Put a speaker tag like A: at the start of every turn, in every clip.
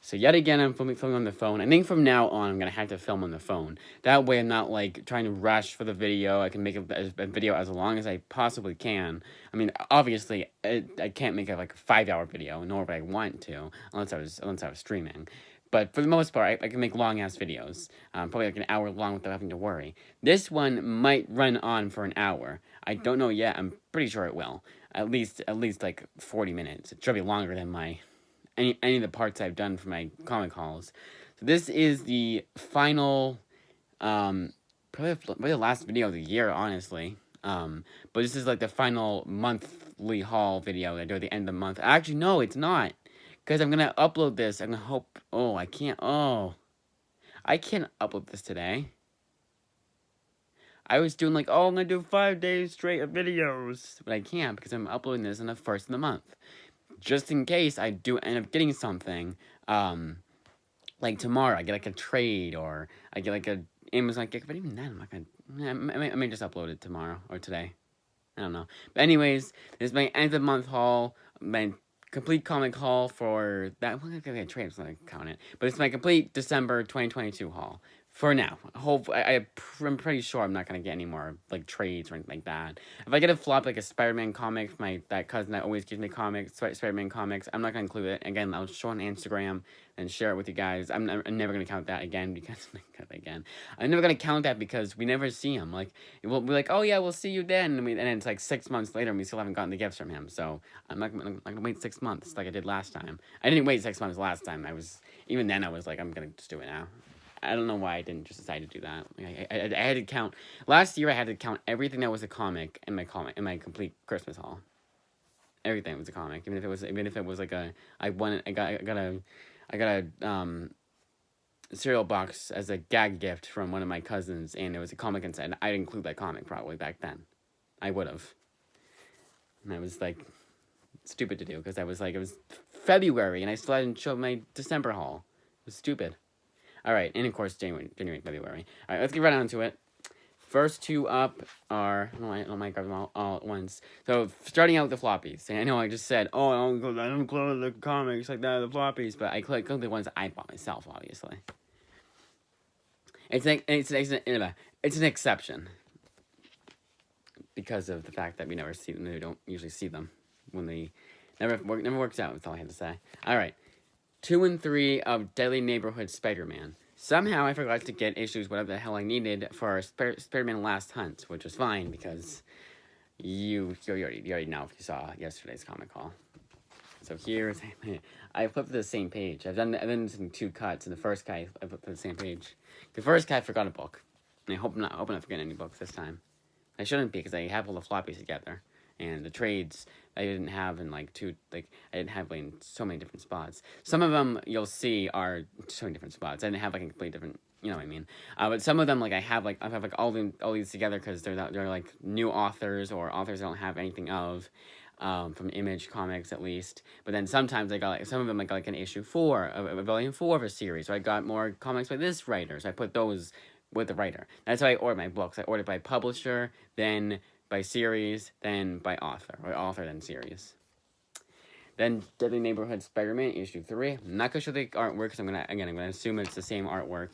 A: So yet again, I'm filming on the phone. I think from now on, I'm going to have to film on the phone. That way I'm not, like, trying to rush for the video. I can make a video as long as I possibly can. I mean, obviously, I can't make, like, a 5-hour video, nor would I want to, unless I was streaming. But for the most part, I can make long-ass videos. Probably, like, an hour long without having to worry. This one might run on for an hour. I don't know yet. I'm pretty sure it will. At least, like, 40 minutes. It should be longer than my... any of the parts I've done for my comic hauls. So this is the final, probably the last video of the year, honestly. But this is like the final monthly haul video that I do at the end of the month. Actually, no, it's not. Because I'm going to upload this. I'm going to hope... Oh, I can't... Oh. I can't upload this today. I was doing like, oh, I'm going to do 5 days straight of videos. But I can't because I'm uploading this on the 1st of the month. Just in case I do end up getting something, like tomorrow, I get like a trade, or I get like a Amazon gift, but even then, I'm not gonna, I may just upload it tomorrow, or today, I don't know. But anyways, this is my end of the month haul, my complete comic haul for that, well, I get a trade, I'm not gonna count it, but it's my complete December 2022 haul. For now, I'm pretty sure I'm not gonna get any more like trades or anything like that. If I get a flop like a Spider-Man comic, that cousin that always gives me comics, Spider-Man comics, I'm not gonna include it. Again, I'll show on Instagram and share it with you guys. I'm never gonna count that again because I'm never gonna count that because we never see him. Like we'll be like, oh yeah, we'll see you then, and then it's like 6 months later and we still haven't gotten the gifts from him. So I'm not gonna wait 6 months like I did last time. I didn't wait 6 months last time. Even then I was like, I'm gonna just do it now. I don't know why I didn't just decide to do that. I had to count. Last year I had to count everything that was a comic in my complete Christmas haul. Everything was a comic, even if it was like I got a cereal box as a gag gift from one of my cousins, and there was a comic inside. And I'd include that comic probably back then. I would have. And I was like stupid to do because I was like, it was February and I still hadn't showed my December haul. It was stupid. Alright, and of course, January and February. Alright, let's get right on to it. First two up are... I don't mind grabbing them all at once. So, starting out with the floppies. And I know I just said, oh, I don't include the comics like that, the floppies. But I click the ones I bought myself, obviously. It's an exception. Because of the fact that we never see them. We don't usually see them. When they... Never works out, that's all I had to say. Alright. 2 and 3 of Deadly Neighborhood Spider-Man. Somehow I forgot to get issues whatever the hell I needed for Spider-Man Last Hunt, which was fine because you already know if you saw yesterday's comic haul. So here's I flipped to the same page. I've done this in 2 cuts, and the first guy I flipped to the same page. The first guy forgot a book, and I hope I'm not forgetting any books this time. I shouldn't be because I have all the floppies together. And the trades I didn't have in I didn't have in so many different spots. Some of them you'll see are so many different spots. I didn't have like a completely different, you know what I mean. But some of them I have all these together because they're like new authors or authors I don't have anything of, from Image Comics at least. But then sometimes I got some of them I got an issue 4 of volume 4 of a series. Or I got more comics by this writer, so I put those with the writer. That's how I order my books. I order by publisher, then by series, then by author, or author then series. Then Deadly Neighborhood Spider-Man issue 3. I'm not gonna show the artwork because I'm gonna assume it's the same artwork.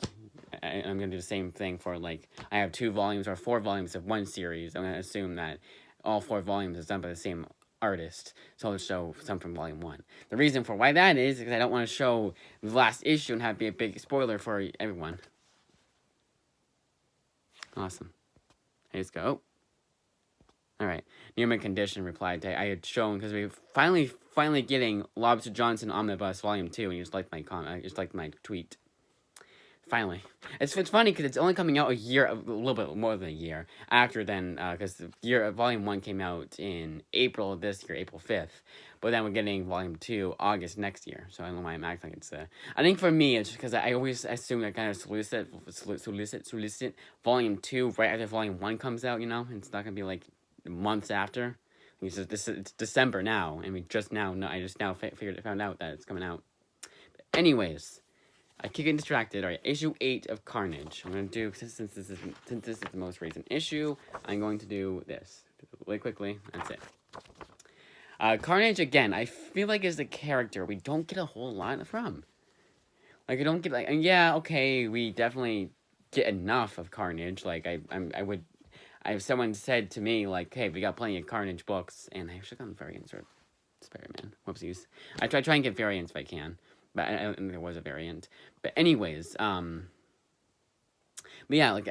A: I'm gonna do the same thing for I have 2 volumes or 4 volumes of one series. I'm gonna assume that all 4 volumes is done by the same artist, so I'll show some from volume 1. The reason for why that is because I don't want to show the last issue and have it be a big spoiler for everyone. Awesome. I just go. Alright, near my condition replied I had shown because we finally getting Lobster Johnson Omnibus Volume 2, and you just liked my comment, just liked my tweet. Finally. It's funny because it's only coming out a little bit more than a year after then, because Volume 1 came out in April of this year, April 5th. But then we're getting Volume 2 August next year, so I don't know why I'm acting like it's I think for me, it's because I always assume I kind of solicit Volume 2 right after Volume 1 comes out, you know? It's not going to be months after. It's December now, and I just now found out that it's coming out. But anyways, I keep getting distracted. Alright, issue 8 of Carnage. I'm going to do, since this is the most recent issue, I'm going to do this. Really quickly, that's it. Carnage, again, I feel like is a character we don't get a whole lot from. Like, I don't get, like, and yeah, okay, we definitely get enough of Carnage. Like, I would, if someone said to me, like, hey, we got plenty of Carnage books, and I actually got variants or Spider-Man. Whoopsies. I try and get variants if I can, but I don't think there was a variant. But anyways, but yeah, like,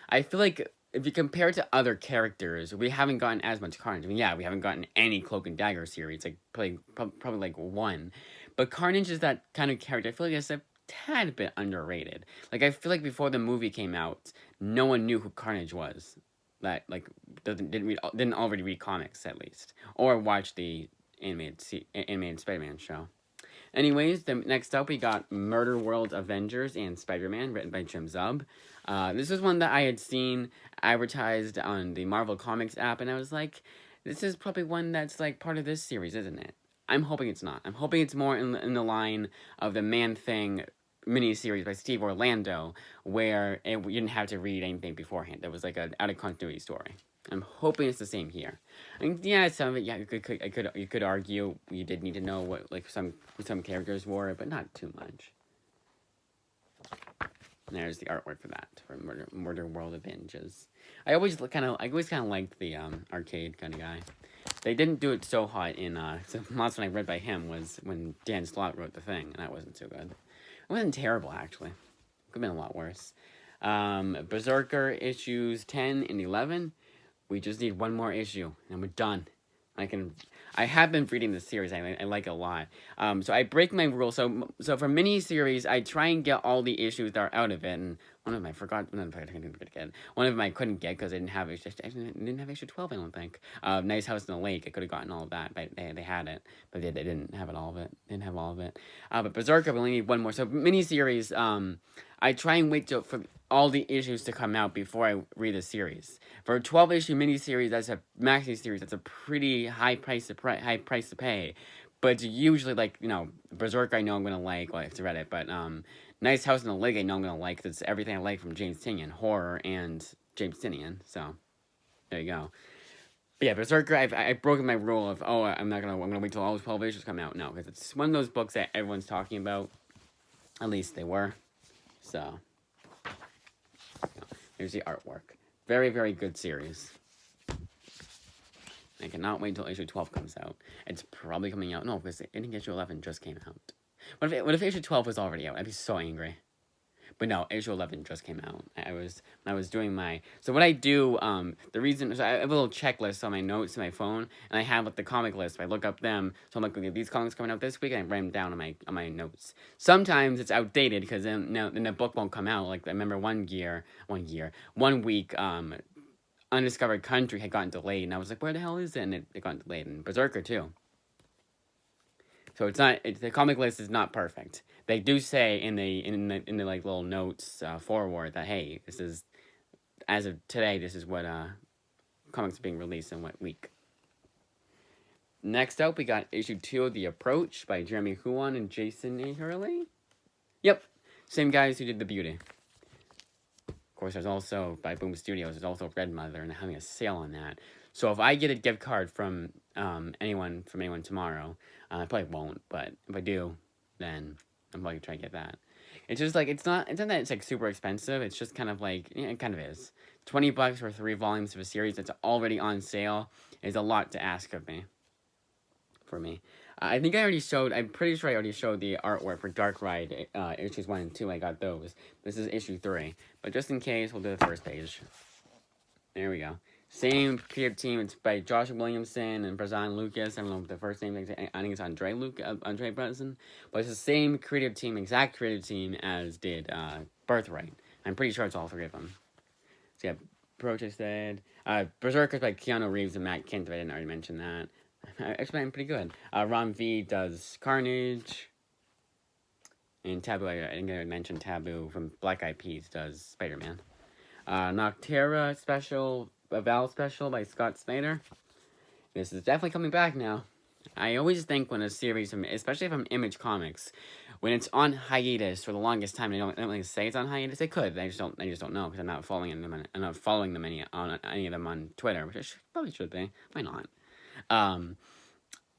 A: I feel like if you compare it to other characters, we haven't gotten as much Carnage. I mean, yeah, we haven't gotten any Cloak and Dagger series, like, probably like one. But Carnage is that kind of character. I feel like it's a tad bit underrated. Like, I feel like before the movie came out, no one knew who Carnage was. That, like, didn't already read comics, at least. Or watch the animated Spider-Man show. Anyways, next up we got Murderwold Avengers and Spider-Man, written by Jim Zub. This was one that I had seen advertised on the Marvel Comics app, and I was like, this is probably one that's like part of this series, isn't it? I'm hoping it's not. I'm hoping it's more in the line of the Man-Thing miniseries by Steve Orlando, where you didn't have to read anything beforehand. That was like an out-of-continuity story. I'm hoping it's the same here. And yeah, some of it, yeah, you could argue you did need to know what like some characters were, but not too much. And there's the artwork for that for Murderwold Avengers. I always kind of liked the arcade kind of guy. They didn't do it so hot in so the last one I read by him was when Dan Slott wrote the thing, and that wasn't so good. It wasn't terrible actually. Could have been a lot worse. Berserker issues 10 and 11. We just need one more issue, and we're done. I have been reading this series. I like it a lot. So I break my rule. So for mini series, I try and get all the issues that are out of it. And one of them I forgot. One of them I couldn't get because I didn't have issue 12. I don't think. Nice House in the Lake. I could have gotten all of that, but they had it, but they didn't have all of it. But Berserker, we only need one more. So mini series. I try and wait for all the issues to come out before I read the series. For a 12-issue miniseries, that's a maxi series. That's a pretty high price to pay. But it's usually like, you know, Berserk I know I'm gonna like. Well, I have to read it, but Nice House in the Lake I know I'm gonna like. Cause it's everything I like from James Tynion, horror and James Tynion. So there you go. But yeah, Berserker, I've broken my rule of I'm gonna wait till all 12 issues come out. No, because it's one of those books that everyone's talking about. At least they were. So, here's the artwork. Very, very good series. I cannot wait until issue 12 comes out. It's probably coming out. No, because I think issue 11 just came out. What if issue 12 was already out? I'd be so angry. But no, issue 11 just came out. When I was doing my... So what I do, the reason... So I have a little checklist on my notes in my phone, and I have, like, the comic list. I look up them, so I'm like, okay, these comics coming out this week, and I write them down on my notes. Sometimes it's outdated, because then the book won't come out. Like, I remember one week, Undiscovered Country had gotten delayed, and I was like, where the hell is it? And it got delayed, and Berserker, too. So the comic list is not perfect. They do say in the like little notes forward that hey, this is as of today. This is what comics are being released in what week. Next up, we got issue 2 of The Approach by Jeremy Huon and Jason A. Hurley. Yep, same guys who did The Beauty. Of course, there's also by Boom Studios. There's also Red Mother, and they're having a sale on that. So if I get a gift card from anyone tomorrow, I probably won't, but if I do, then I'm probably try to get that. It's just like it's not that it's like super expensive. It's just kind of like it kind of is. $20 for 3 volumes of a series that's already on sale is a lot to ask of me. For me, I think I'm pretty sure I already showed the artwork for Dark Ride issues 1 and 2. I got those. This is issue 3, but just in case, we'll do the first page. There we go. Same creative team. It's by Josh Williamson and Brazan Lucas. I don't know the first name. I think it's Andre Brazan. But it's the same exact creative team as did Birthright. I'm pretty sure it's all 3 of them. So yeah, Protested. Berserker's by Keanu Reeves and Matt Kent. I didn't already mention that. Actually, I'm pretty good. Ron V does Carnage. And Taboo, I didn't get to mention Taboo from Black Eyed Peas does Spider-Man. Nocterra Val Special by Scott Snyder. This is definitely coming back now. I always think when a series, especially from Image Comics, when it's on hiatus for the longest time, they don't really say it's on hiatus. They could. I just don't know because I'm not following them. I'm not following them any of them on Twitter, which I probably should be. Why not?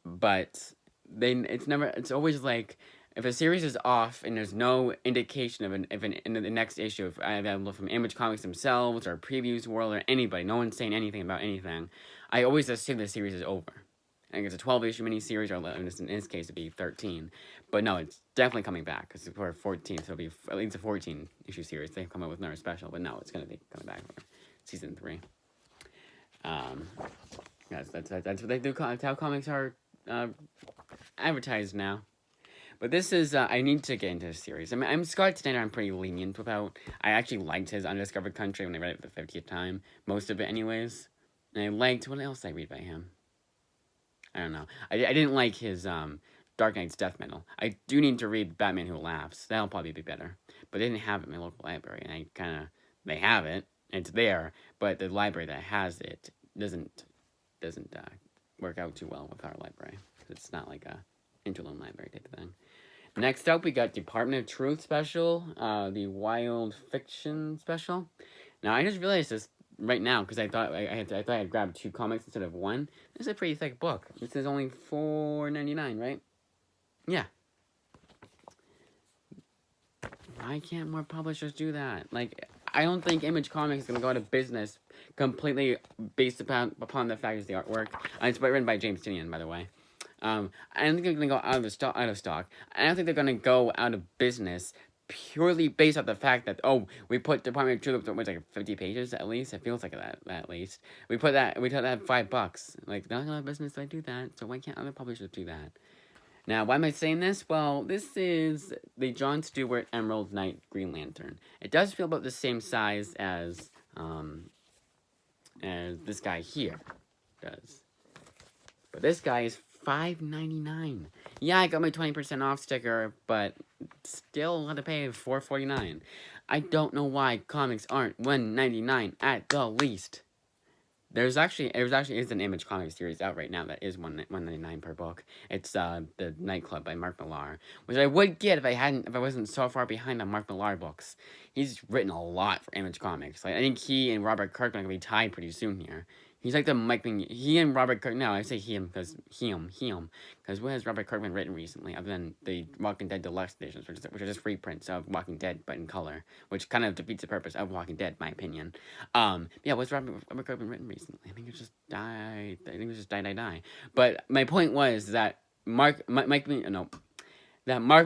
A: But it's always like if a series is off and there's no indication of in the next issue, if I have from Image Comics themselves or Previews World or anybody, no one's saying anything about anything, I always assume the series is over. I think it's a 12-issue miniseries, or in this case, it'd be 13. But no, it's definitely coming back, because for 14, so it'll be at least a 14-issue series. They come out with another special, but no, it's going to be coming back for season 3. That's what they do. That's how comics are advertised now. But this is, I need to get into this series. I mean, I'm Scott Snyder, I'm pretty lenient about. I actually liked his Undiscovered Country when I read it for the 50th time. Most of it, anyways. And I liked, what else did I read by him? I don't know. I didn't like his Dark Knight's Death Metal. I do need to read Batman Who Laughs. That'll probably be better. But they didn't have it in my local library. And they have it. It's there. But the library that has it doesn't work out too well with our library. It's not like a interloan library type of thing. Next up, we got Department of Truth special. The Wild Fiction special. Now, I just realized this right now, because I thought I had grabbed 2 comics instead of 1. This is a pretty thick book. This is only $4.99, right? Yeah. Why can't more publishers do that? Like, I don't think Image Comics is going to go out of business completely based upon the fact it's the artwork. It's written by James Tynion, by the way. I don't think they're going to go out of stock. I don't think they're going to go out of business purely based on the fact that, oh, we put Department of Truth up to like 50 pages at least. It feels like that at least. We took that $5. Like, not a lot of business I do that, so why can't other publishers do that? Now, why am I saying this? Well, this is the John Stewart Emerald Knight Green Lantern. It does feel about the same size as this guy here does. But this guy is $5.99. Yeah, I got my 20% off sticker, but still had to pay $4.49. I don't know why comics aren't $1.99 at the least. There actually is an Image Comics series out right now that is $1.99 per book. It's the Nightclub by Mark Millar, which I would get if I wasn't so far behind on Mark Millar books. He's written a lot for Image Comics. Like, I think he and Robert Kirkman are gonna be tied pretty soon here. He's like the Mike Mignola. He and Robert Kirkman. No, I say him because because what has Robert Kirkman written recently other than the Walking Dead Deluxe editions, which are just reprints of Walking Dead but in color, which kind of defeats the purpose of Walking Dead, in my opinion. Yeah, what's Robert Kirkman written recently? I think it just died. Die. But my point was that Mark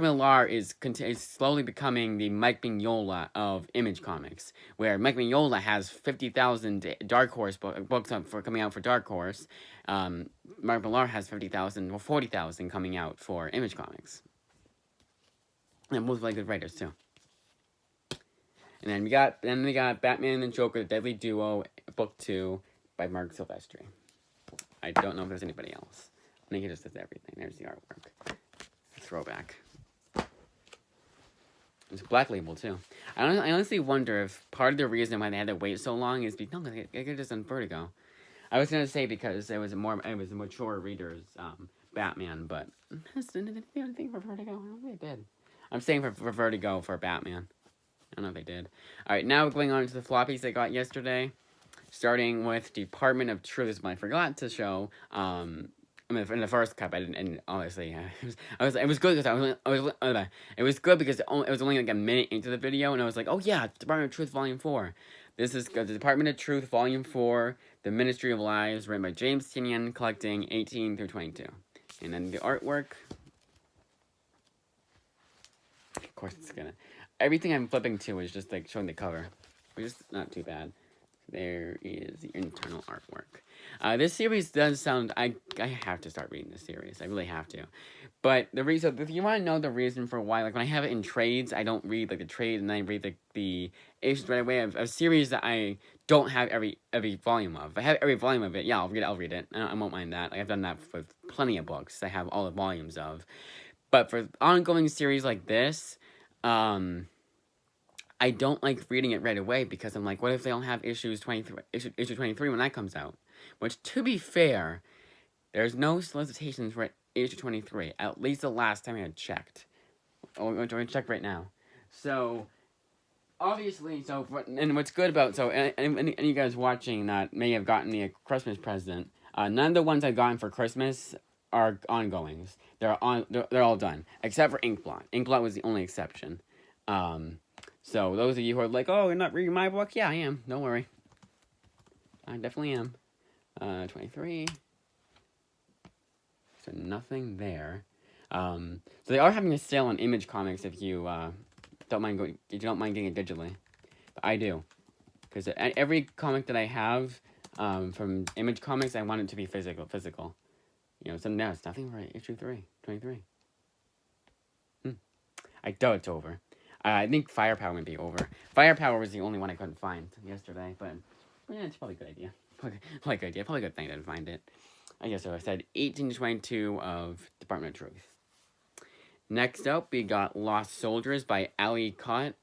A: Millar is slowly becoming the Mike Mignola of Image Comics, where Mike Mignola has 50,000 Dark Horse books coming out for Dark Horse. Mark Millar has 50,000 or 40,000 coming out for Image Comics. And both really good writers too. And then we got Batman and Joker, the Deadly Duo, Book 2 by Mark Silvestri. I don't know if there's anybody else. I think he just does everything. There's the artwork. Throwback. It's a Black Label too. I honestly wonder if part of the reason why they had to wait so long is because they could have just done Vertigo. I was gonna say because it was a mature reader's Batman, but did they do anything for Vertigo? I don't think they did. I'm saying for Vertigo for Batman. I don't know if they did. All right, now we're going on to the floppies I got yesterday, starting with Department of Truth. This one I forgot to show. I mean, in the first cup, I didn't, and honestly, it was good because it was good because it was only like a minute into the video, and I was like, oh yeah, Department of Truth Volume 4. This is the Department of Truth Volume 4, The Ministry of Lies, written by James Tynion, collecting 18 through 22. And then the artwork. Of course, it's gonna. Everything I'm flipping to is just like showing the cover, which is not too bad. There is the internal artwork. This series does sound... I have to start reading this series. I really have to. But the reason... If you want to know the reason for why... Like, when I have it in trades, I don't read, like, the trade, and then I read, the issues right away. A series that I don't have every volume of. If I have every volume of it, yeah, I'll read it. I won't mind that. Like, I've done that with plenty of books I have all the volumes of. But for ongoing series like this... I don't like reading it right away because I'm like, what if they don't have issue 23 when that comes out? Which, to be fair, there's no solicitations for issue 23. At least the last time I had checked. Oh, I'm going to check right now. So, obviously, and what's good about, and you guys watching that may have gotten me a Christmas present. None of the ones I've gotten for Christmas are ongoings. They're all done except for Inkblot. Inkblot was the only exception. So those of you who are like, oh, you're not reading my book, yeah, I am. Don't worry, I definitely am. 23. So nothing there. So they are having a sale on Image Comics if you don't mind getting it digitally. But I do, because every comic that I have from Image Comics, I want it to be physical. You know, so now it's nothing for issue 23. I doubt it's over. I think Firepower might be over. Firepower was the only one I couldn't find yesterday, but yeah, it's probably a good idea. Probably a good thing to find it. I guess so. I said 18 to 22 of Department of Truth. Next up, we got Lost Soldiers by Ali Cott.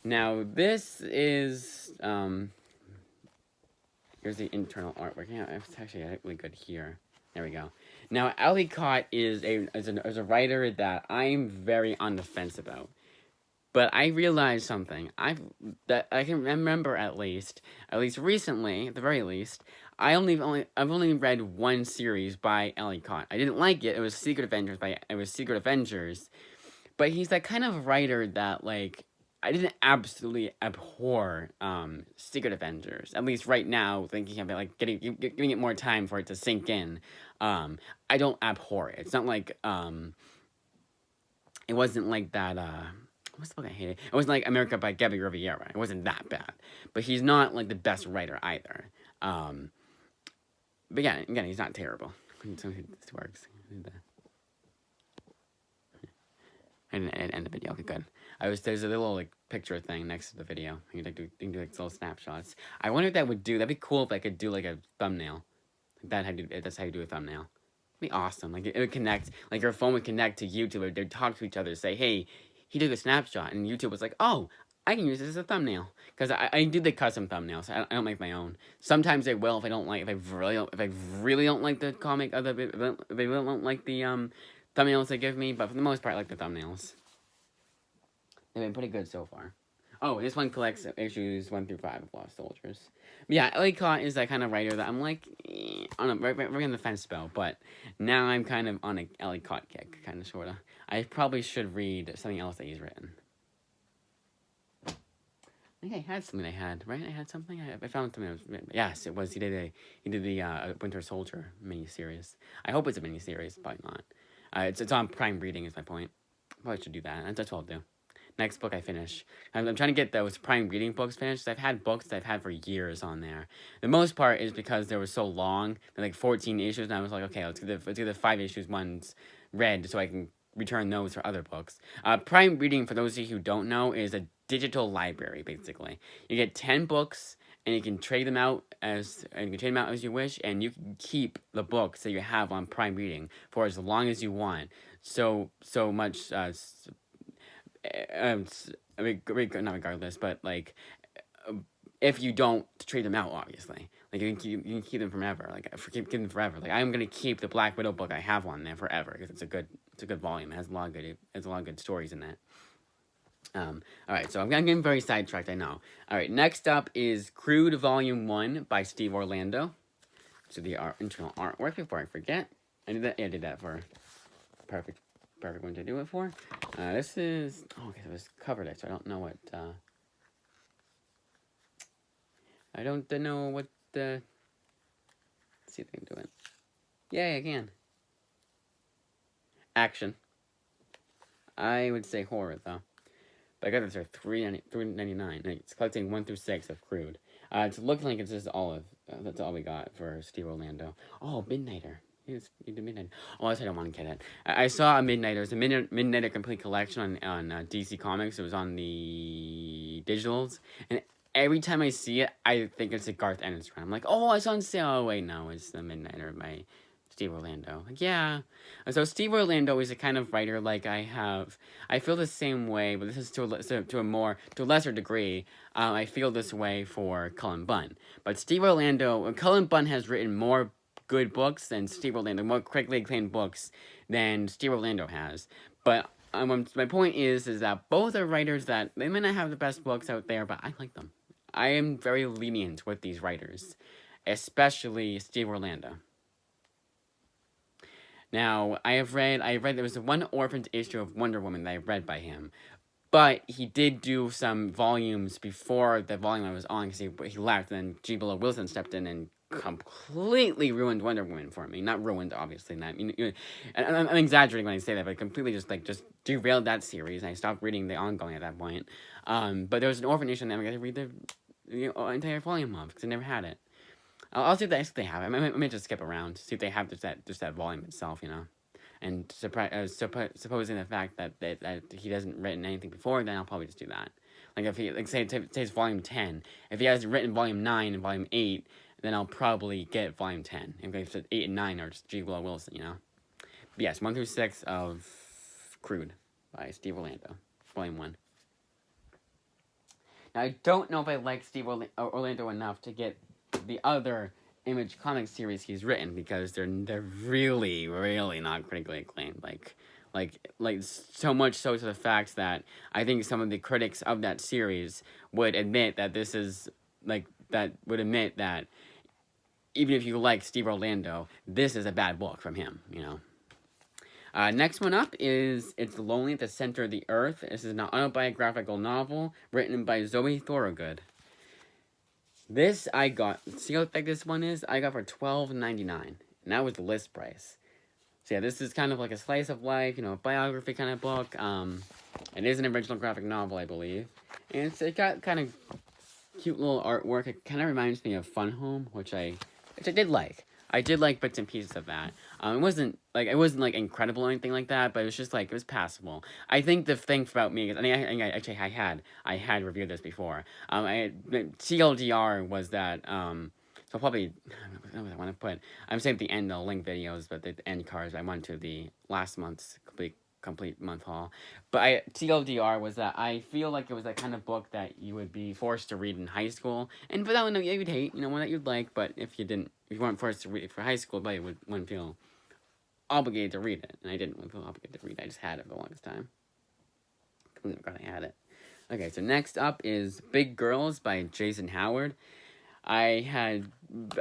A: Now, this is, here's the internal artwork. Yeah, it's actually really good here. There we go. Now, Ali Cott is a writer that I'm very on the fence about. But I realized something. I can remember at least recently, at the very least, I've only read one series by Ali Cott. I didn't like it. It was Secret Avengers. But he's that kind of writer that, like, I didn't absolutely abhor Secret Avengers. At least right now, thinking of it, like, giving it more time for it to sink in. I don't abhor it. It's not like, it wasn't like that, what's the book I hated? It wasn't like America by Gabby Riviera. It wasn't that bad. But he's not, like, the best writer either. But yeah, again, he's not terrible. This works. I didn't end the video. Okay, good. There's a little, like, picture thing next to the video. You can do like little snapshots. I wonder if that would do. That'd be cool if I could do like a thumbnail. That's how you do a thumbnail. It'd be awesome. Like, it would connect. Like, your phone would connect to YouTube. They'd talk to each other. Say, hey, he took a snapshot, and YouTube was like, oh, I can use this as a thumbnail, because I do the custom thumbnails. I don't make my own. Sometimes I will if I don't like, if I really don't like the comic, if they really don't like the thumbnails they give me. But for the most part, I like the thumbnails. They've been pretty good so far. Oh, this one collects issues 1 through 5 of Lost Soldiers. But yeah, Ali Cott is that kind of writer that I'm like, right on the fence about. But now I'm kind of on a Ali Cott kick, kind of, sort of. I probably should read something else that he's written. I think I had something right? I had something? I found something that was written. Yes, it was. He did the Winter Soldier miniseries. I hope it's a miniseries, probably not. It's on Prime Reading is my point. Probably should do that. That's what I'll do. Next book I finish. I'm trying to get those Prime Reading books finished. I've had books that I've had for years on there. The most part is because they were so long. They're like 14 issues, and I was like, okay, let's do the 5 issues ones read so I can return those for other books. Prime Reading, for those of you who don't know, is a digital library, basically. You get 10 books, and you can trade them out as you wish, and you can keep the books that you have on Prime Reading for as long as you want. So much. I mean, not regardless, but like, if you don't trade them out, obviously, like you can keep them forever. Like, keep them forever. Like, I'm gonna keep the Black Widow book I have on there forever because it's a good volume. It has a lot of good stories in it. All right, so I'm getting very sidetracked, I know. All right, next up is Crude Volume One by Steve Orlando. So the internal artwork, before I forget, I did that for perfect one to do it for. This is, okay, it was covered it, so I don't know what, let's see if I can do it. Yeah, I can. Action. I would say horror, though. But I got this for $3.99. It's collecting 1 through 6 of Crude. It's looking like it's just that's all we got for Steve Orlando. Oh, Midnighter. You did Midnighter. Oh, I don't want to get it. I saw a Midnighter. It was a Midnighter complete collection on DC Comics. It was on the digitals. And every time I see it, I think it's a Garth Ennis run. I'm like, oh, it's on sale. Oh, wait, no, it's the Midnighter by Steve Orlando. Like, yeah. So Steve Orlando is a kind of writer like I feel the same way, but this is to a lesser degree. I feel this way for Cullen Bunn. But Steve Orlando, Cullen Bunn has written more good books than Steve Orlando, more critically acclaimed books than Steve Orlando has. But my point is that both are writers that they may not have the best books out there, but I like them. I am very lenient with these writers, especially Steve Orlando. Now, I read there was one orphaned issue of Wonder Woman that I read by him. But he did do some volumes before the volume I was on, because he left, and then G. Willow Wilson stepped in and completely ruined Wonder Woman for me. Not ruined, obviously. Not, I'm exaggerating when I say that, but completely just derailed that series, and I stopped reading the ongoing at that point. But there was an orphan issue, and I'm going to read the entire volume of, because I never had it. I'll see if they have it. I might just skip around, see if they have just that volume itself, you know. And supposing the fact that he hasn't written anything before, then I'll probably just do that. Like, if he, like, say it's volume 10. If he hasn't written volume 9 and volume 8, then I'll probably get volume 10. If it's 8 and 9 are just G. Willow Wilson, you know. But yes, 1 through 6 of Crude by Steve Orlando, volume 1. Now, I don't know if I like Steve Orlando enough to get the other Image Comics series he's written, because they're really, really not critically acclaimed. Like so much so to the fact that I think some of the critics of that series would admit that this is admit that even if you like Steve Orlando, this is a bad book from him, you know. Next one up is It's Lonely at the Center of the Earth. This is an autobiographical novel written by Zoe Thorogood. This I got, see how thick this one is? I got for $12.99, and that was the list price. So yeah, this is kind of like a slice of life, you know, a biography kind of book. It is an original graphic novel, I believe. And it got kind of cute little artwork. It kind of reminds me of Fun Home, which I did like. I did like bits and pieces of that. It wasn't like incredible or anything like that, but it was just like, it was passable. I think the thing about me is, I had reviewed this before. TLDR was that, so probably, what do I want to put? I'm saying at the end, I'll link videos, but the end cards, I went to the last month's complete month haul. But TLDR was that I feel like it was that kind of book that you would be forced to read in high school, and for that one you'd hate, you know, one that you'd like, but if you weren't forced to read it for high school, but you wouldn't feel obligated to read it, and I didn't feel obligated to read it, I just had it for the longest time. Completely forgot I had it. Okay, so next up is Big Girls by Jason Howard. I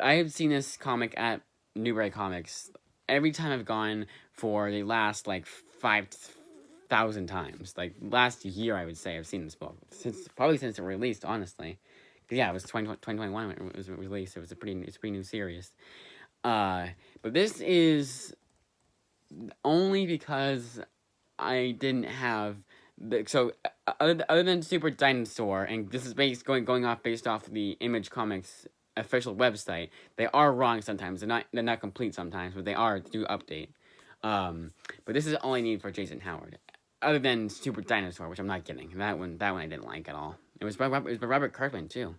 A: have seen this comic at Newbury Comics every time I've gone for the last, like, 5,000 times. Like, last year, I would say, I've seen this book. Probably since it released, honestly. Yeah, it was 2021 when it was released. It's a pretty new series. But this is only because I didn't have... So, other than Super Dinosaur, and this is going off based off the Image Comics official website, they are wrong sometimes. They're not complete sometimes, but they do update. But this is all I need for Jason Howard, other than Super Dinosaur, which I'm not getting. That one I didn't like at all. It was by Robert Kirkman too.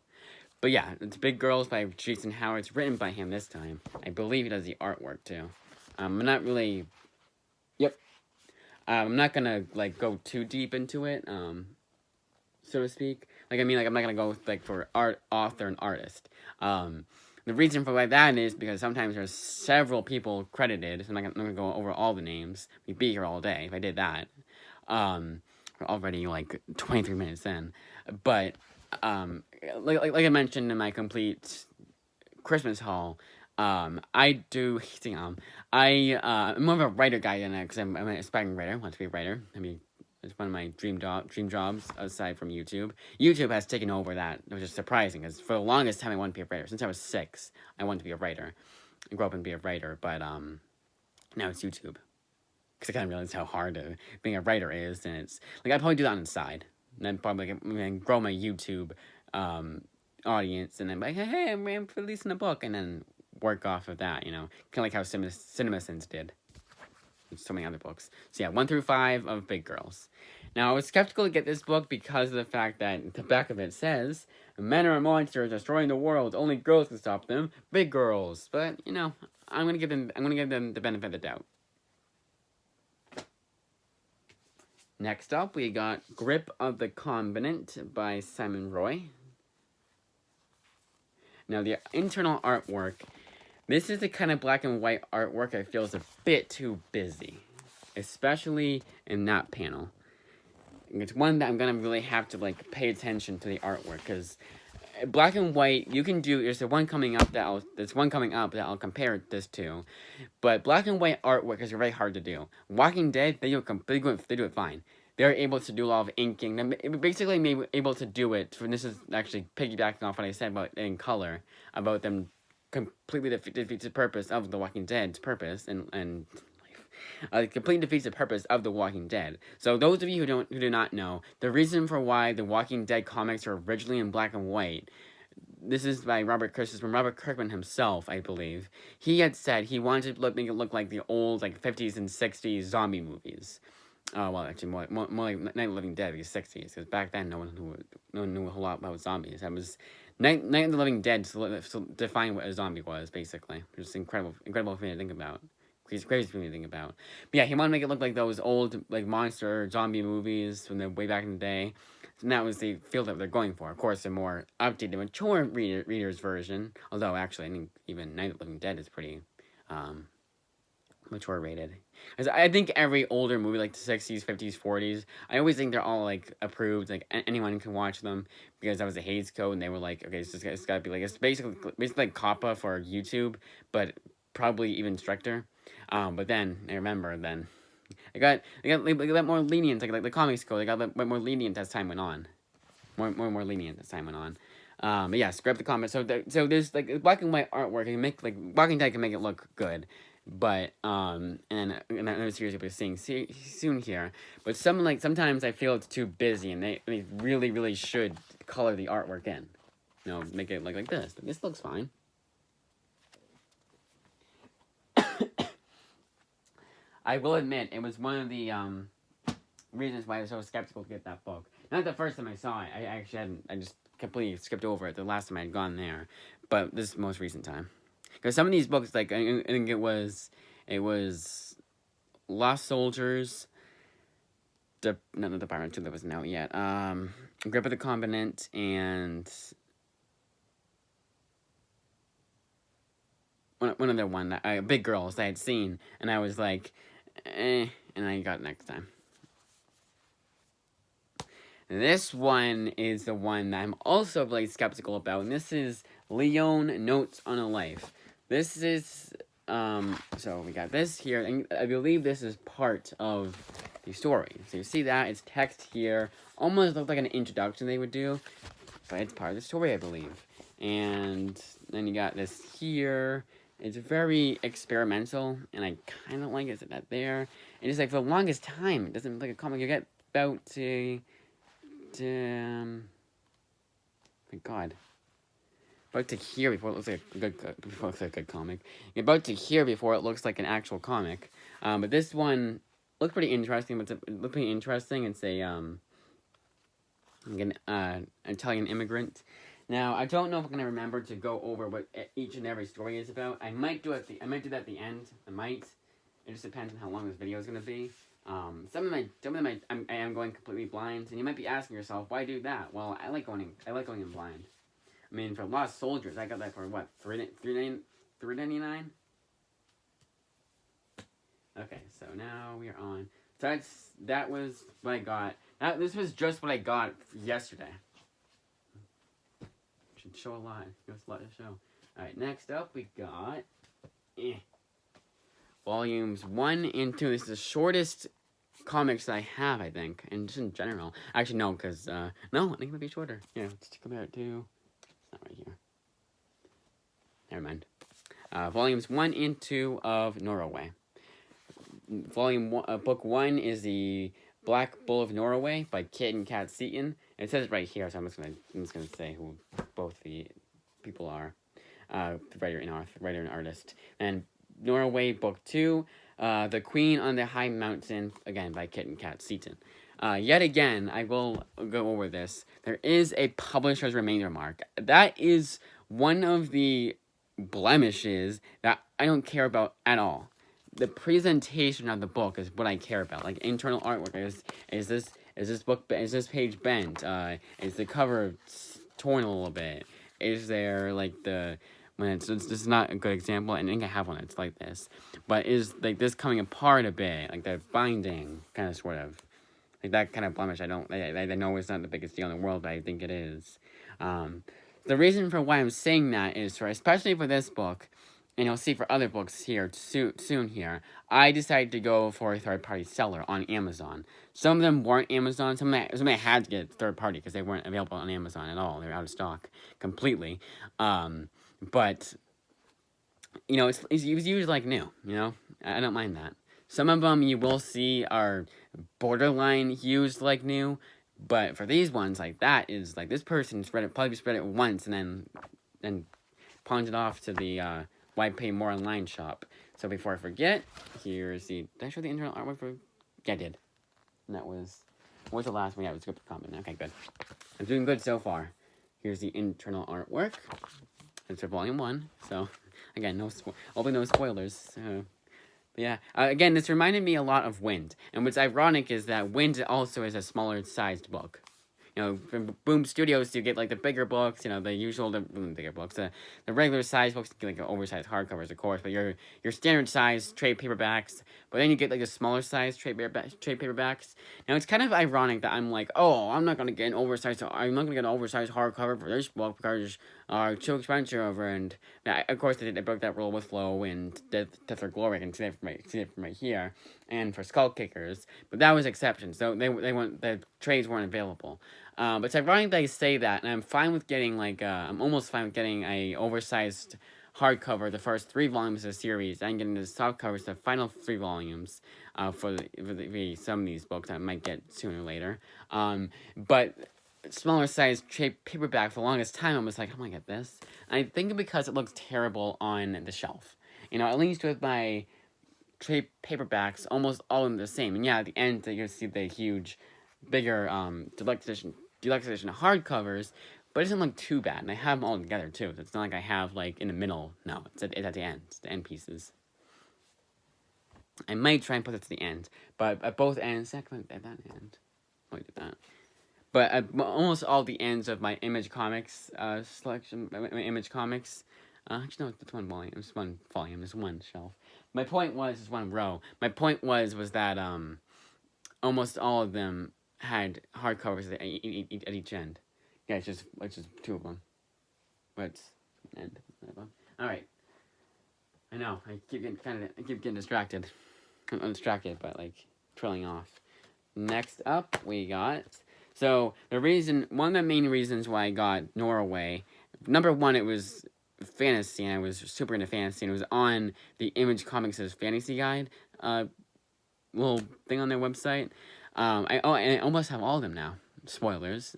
A: But yeah, it's Big Girls by Jason Howard. It's written by him this time. I believe he does the artwork too. I'm not really. Yep. I'm not gonna like go too deep into it, so to speak. Like, I mean, like, I'm not gonna go like for author and artist. The reason for that is because sometimes there's several people credited, so I'm not gonna go over all the names. We'd be here all day if I did that. We're already like 23 minutes in, but like I mentioned in my complete Christmas haul, I'm more of a writer guy than that, because I'm an aspiring writer. I want to be a writer. I mean, it's one of my dream jobs aside from YouTube. YouTube has taken over that, which is surprising, because for the longest time I wanted to be a writer. Since I was 6, I wanted to be a writer. I grew up and be a writer, but now it's YouTube. Because I kind of realized how hard being a writer is, and it's like I'd probably do that on the side, and then probably grow my YouTube audience, and then be like, hey, I'm releasing a book, and then work off of that, you know, kind of like how CinemaSins did. So many other books. So yeah, 1 through 5 of Big Girls. Now, I was skeptical to get this book because of the fact that the back of it says, men are monsters destroying the world, only girls can stop them, big girls. But, you know, I'm gonna give them the benefit of the doubt. Next up, we got Grip of the Kombinant by Simon Roy. Now, the internal artwork, this is the kind of black and white artwork I feel is a bit too busy, especially in that panel. It's one that I'm going to really have to, like, pay attention to the artwork, because black and white, you can do. There's one coming up that I'll compare this to, but black and white artwork is very hard to do. Walking Dead, they do it fine. They're able to do a lot of inking. They're basically able to do it. And this is actually piggybacking off what I said about in color, about them completely defeats the purpose of The Walking Dead's purpose and completely defeats the purpose of The Walking Dead. So those of you who do not know, the reason for why The Walking Dead comics are originally in black and white, this is by Robert Kirkman himself, I believe. He had said he wanted to make it look like the old 50s and 60s zombie movies. Well, actually, more like Night of the Living Dead, the 60s, because back then no one knew a whole lot about zombies. That was Night of the Living Dead to define what a zombie was, basically. Just incredible for me to think about. Crazy for me to think about. But yeah, he wanted to make it look like those old monster zombie movies from the way back in the day. And that was the feel that they're going for. Of course, a more updated, mature reader's version. Although, actually, I think even Night of the Living Dead is pretty mature rated. I think every older movie, like the 60s, 50s, 40s, I always think they're all approved, anyone can watch them, because that was a Hays Code, and they were like, okay, it's gotta be it's basically like COPPA for YouTube, but probably even stricter. But then I remember they got more lenient, like the Comics Code. They got a bit more lenient as time went on, more lenient as time went on. But yeah, scrap the comments. So there's black and white artwork. Can make Walking Dead can make it look good, but and another series you'll be seeing soon here. But sometimes I feel it's too busy, and they really should color the artwork in. Make it like this. This looks fine. I will admit, it was one of the reasons why I was so skeptical to get that book. Not the first time I saw it. I actually I just completely skipped over it the last time I had gone there. But this is the most recent time. Because some of these books, I think it was Lost Soldiers, not the Pirate 2 that wasn't out yet. Grip of the Kombinant, and one other one, that Big Girls, that I had seen, and I was like, and I got it next time. This one is the one that I'm also really skeptical about, and this is Leone Notes on a Life. This is, so we got this here, and I believe this is part of the story. So you see that, it's text here, almost looks like an introduction they would do, but it's part of the story, I believe. And then you got this here. It's very experimental, and I kind of like it. That there. And just for the longest time, it doesn't look like a comic. You get about my God. About to here before it looks like a good comic. You're about to here before it looks like an actual comic. But this one looks pretty interesting. It's a an Italian immigrant. Now, I don't know if I'm gonna remember to go over what each and every story is about. I might do that at the end. I might. It just depends on how long this video is gonna be. Some of them I am going completely blind, and you might be asking yourself, why do that? Well, I like going in blind. I mean, for Lost Soldiers, I got that for what, $3.99? Okay, so now we are on. So that was what I got. This was just what I got yesterday. Should show a lot. Just let it show. Alright, next up we got Volumes 1 and 2. This is the shortest comics that I have, I think, and just in general. Actually, no, because, no, I think it might be shorter. Yeah, let's compare it to, it's not right here. Never mind. Volumes 1 and 2 of Norroway. Book 1 is the Black Bull of Norroway by Kit and Kat Seaton. It says it right here, so I'm just gonna say who both the people are. Writer and artist. And Norroway Book 2, The Queen on the High Mountain, again by Kit and Kat Seaton. Yet again, I will go over this. There is a publisher's remainder mark. That is one of the blemishes that I don't care about at all. The presentation of the book is what I care about. Like internal artwork, is this page bent? Is the cover torn a little bit? Is there when this is not a good example, and I think I have one that's like this, but is this coming apart a bit, like the binding kind of sort of, like that kind of blemish. I know it's not the biggest deal in the world, but I think it is. The reason for why I'm saying that is especially for this book, and you'll see for other books here soon here, I decided to go for a third-party seller on Amazon. Some of them weren't Amazon. Some of them I had to get third-party because they weren't available on Amazon at all. They were out of stock completely. But, you know, it's usually like new, you know? I don't mind that. Some of them you will see are borderline used like new, but for these ones, like, that is, like, this person probably spread it once and then pawned it off to the, Why Pay More Online shop. So before I forget, here's the... Did I show the internal artwork for... Yeah, I did. And that was... What was the last one? Yeah, it was Script Kombinant. Okay, good. I'm doing good so far. Here's the internal artwork. It's for Volume 1, so... Again, hopefully no spoilers. But yeah, again, this reminded me a lot of Wind. And what's ironic is that Wind also is a smaller-sized book. You know, from Boom Studios, you get, like, the bigger books, you know, the usual, bigger books, the regular size books, you get, like, oversized hardcovers, of course, but your standard size trade paperbacks, but then you get, like, the smaller size trade paperbacks. Now, it's kind of ironic that I'm like, oh, I'm not going to get an oversized hardcover for this book because it's too expensive over, and, of course, they broke that rule with Flo and Death or Glory, I can see it from right here, and for Skull Kickers, but that was exception, so the trades weren't available. But it's ironic that I say that, and I'm fine with getting, like, I'm almost fine with getting a oversized hardcover, the first 3 volumes of the series, and getting the soft covers, the final 3 volumes, for some of these books I might get sooner or later. But smaller size trade paperback for the longest time, I was like, I'm gonna get this. And I think because it looks terrible on the shelf. You know, at least with my trade paperbacks, almost all of them the same. And yeah, at the end, you'll see the huge, bigger, deluxe edition hardcovers, but it doesn't look too bad, and I have them all together too. So it's not like I have, like, in the middle. No, it's at the end. It's the end pieces. I might try and put it to the end, but at both ends, at that end, I might do that. But at almost all the ends of my Image Comics selection, my Image Comics, actually no, it's one volume. It's one volume. It's one shelf. My point was, it's one row. My point was that almost all of them had hardcovers at each end. Yeah, it's just 2 of them. But end. All right. I know. I keep getting distracted. I'm distracted, but, like, trailing off. Next up, we got. So one of the main reasons why I got Norroway, number one, it was fantasy, and I was super into fantasy, and it was on the Image Comics' Fantasy Guide little thing on their website. I almost have all of them now. Spoilers.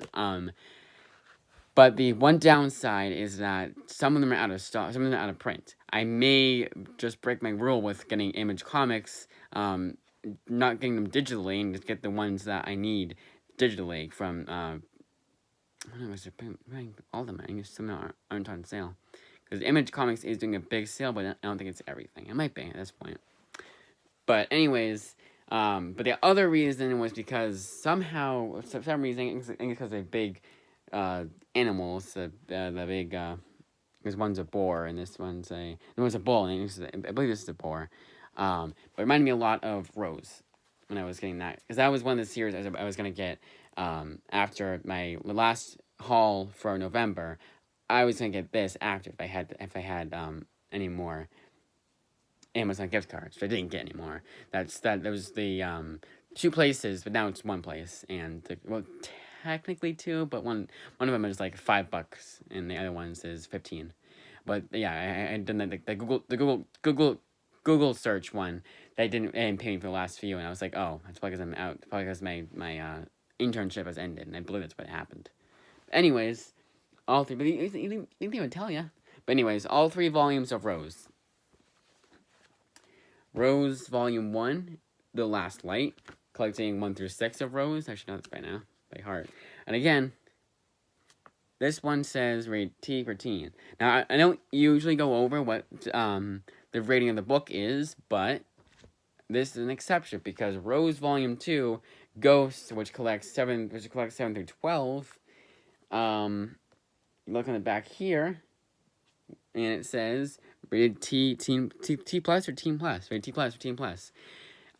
A: But the one downside is that some of them are out of stock, some of them are out of print. I may just break my rule with getting Image Comics, not getting them digitally, and just get the ones that I need digitally from, I don't know, all of them, I think some of them aren't on sale. Because Image Comics is doing a big sale, but I don't think it's everything. It might be at this point. But anyways, but the other reason was because somehow, for some reason, I think because they're big animals, the big, this one's a boar, and this one's a bull, and I believe this is a boar. But it reminded me a lot of Rose when I was getting that, because that was one of the series I was going to get after my last haul for November. I was going to get this after if I had any more Amazon gift cards, but I didn't get any more. That was the 2 places, but now it's 1 place, and technically 2, but one of them is like $5, and the other one's is 15. But yeah, I done the Google search one. They didn't pay me for the last few, and I was like, oh, that's probably because I'm out. Probably because my internship has ended, and I believe that's what happened. Anyways, all 3. But you didn't even tell ya. But anyways, all 3 volumes of Rose. Rose Volume 1, The Last Light, collecting 1 through 6 of Rose. I should know this by now, by heart. And again, this one says rate T for teen. Now, I don't usually go over what the rating of the book is, but this is an exception because Rose Volume 2, Ghost, which collects 7 through 12, look on the back here, and it says rated T plus or Teen Plus, rated T plus or Teen Plus.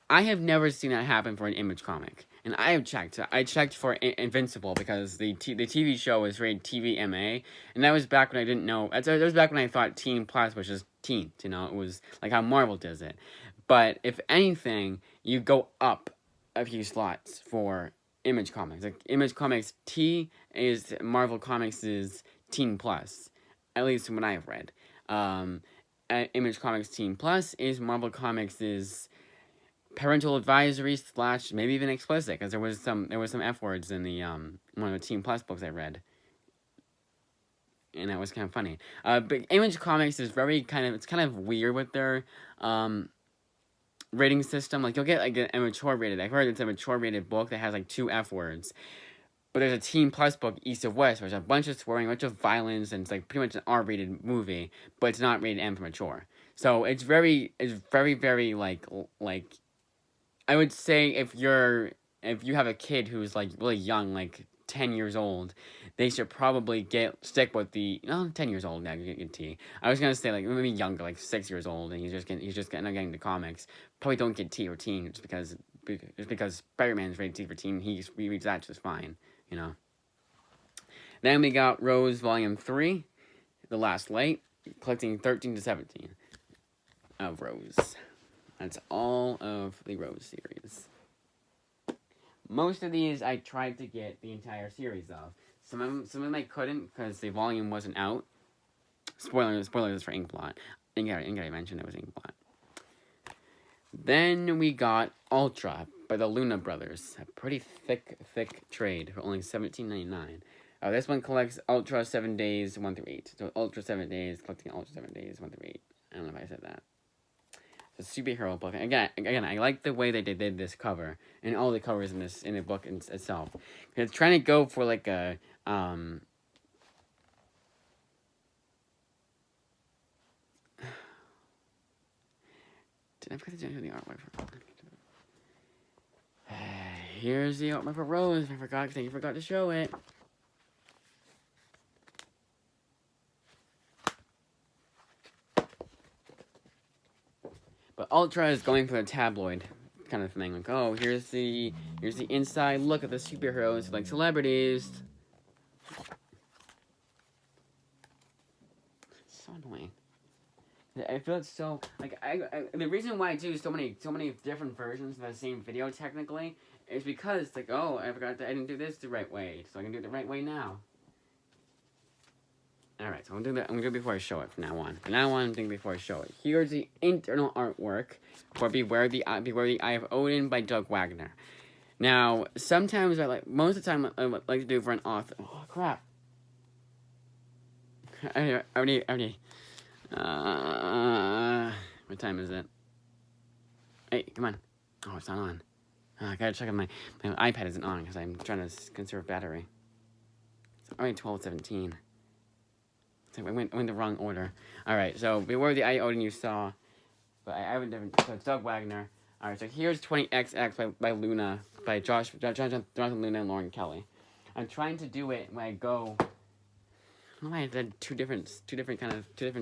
A: I have never seen that happen for an Image comic. and I have checked. I checked for Invincible because the TV show was rated TVMA, and that was back when I didn't know. That was back when I thought Teen Plus was just teen. You know, it was like how Marvel does it. But if anything, you go up a few slots for Image Comics. Like Image Comics T is Marvel Comics is Teen Plus, at least from what I have read. Image Comics Teen Plus is Marvel Comics is parental advisory / maybe even explicit, because there was some F words in the one of the Teen Plus books I read, and that was kind of funny. But Image Comics is it's kind of weird with their rating system. Like you'll get like a mature rated. I've heard it's a mature rated book that has like 2 F words. But there's a Teen Plus book, East of West, where there's a bunch of swearing, a bunch of violence, and it's like pretty much an R-rated movie, but it's not rated M for mature. So it's very, very like I would say if you have a kid who's like really young, like 10 years old, they should probably stick with 10 years old now. You get T. I was gonna say like maybe younger, like 6 years old, and he's just getting into comics. Probably don't get T or teen just because Spider-Man's rated T for teen. He reads that just fine. You know. Then we got Rose Volume 3, The Last Light, collecting 13 to 17 of Rose. That's all of the Rose series. Most of these I tried to get the entire series of. Some of them I couldn't because the volume wasn't out. Spoilers for Inkblot. I mentioned it was Inkblot. Then we got Ultra by the Luna Brothers. A pretty thick trade for only $17.99. This one collects Ultra 7 days 1 through 8. So Ultra 7 days, collecting Ultra 7 days 1 through 8. I don't know if I said that. It's a superhero book. Again, I like the way they did this cover and all the covers in the book itself. It's trying to go for like a Did I forget to do the artwork for? Here's the artwork for Rose. I forgot to show it. But Ultra is going for the tabloid kind of thing. Like, oh, here's the inside look at the superheroes, like celebrities. It's so annoying. I feel it's so like the reason why I do so many different versions of the same video technically is because it's like, oh, I didn't do this the right way, so I can do it the right way now. Alright, so I'm gonna do it before I show it from now on. From now on, I'm doing it before I show it. Here's the internal artwork for Beware the Eye of Odin by Doug Wagner. Now, sometimes most of the time I like to do for an author. Oh crap! I already. What time is it? Hey, come on! Oh, it's not on. I gotta check if my iPad isn't on because I'm trying to conserve battery. It's already 12:17. So I went the wrong order. Alright, so Beware the Eye of Odin you saw. But I haven't done, so it's Doug Wagner. Alright, so here's 20XX by Luna, by Jonathan Luna and Lauren Kelly. I'm trying to do it when I go. I don't know why I did two different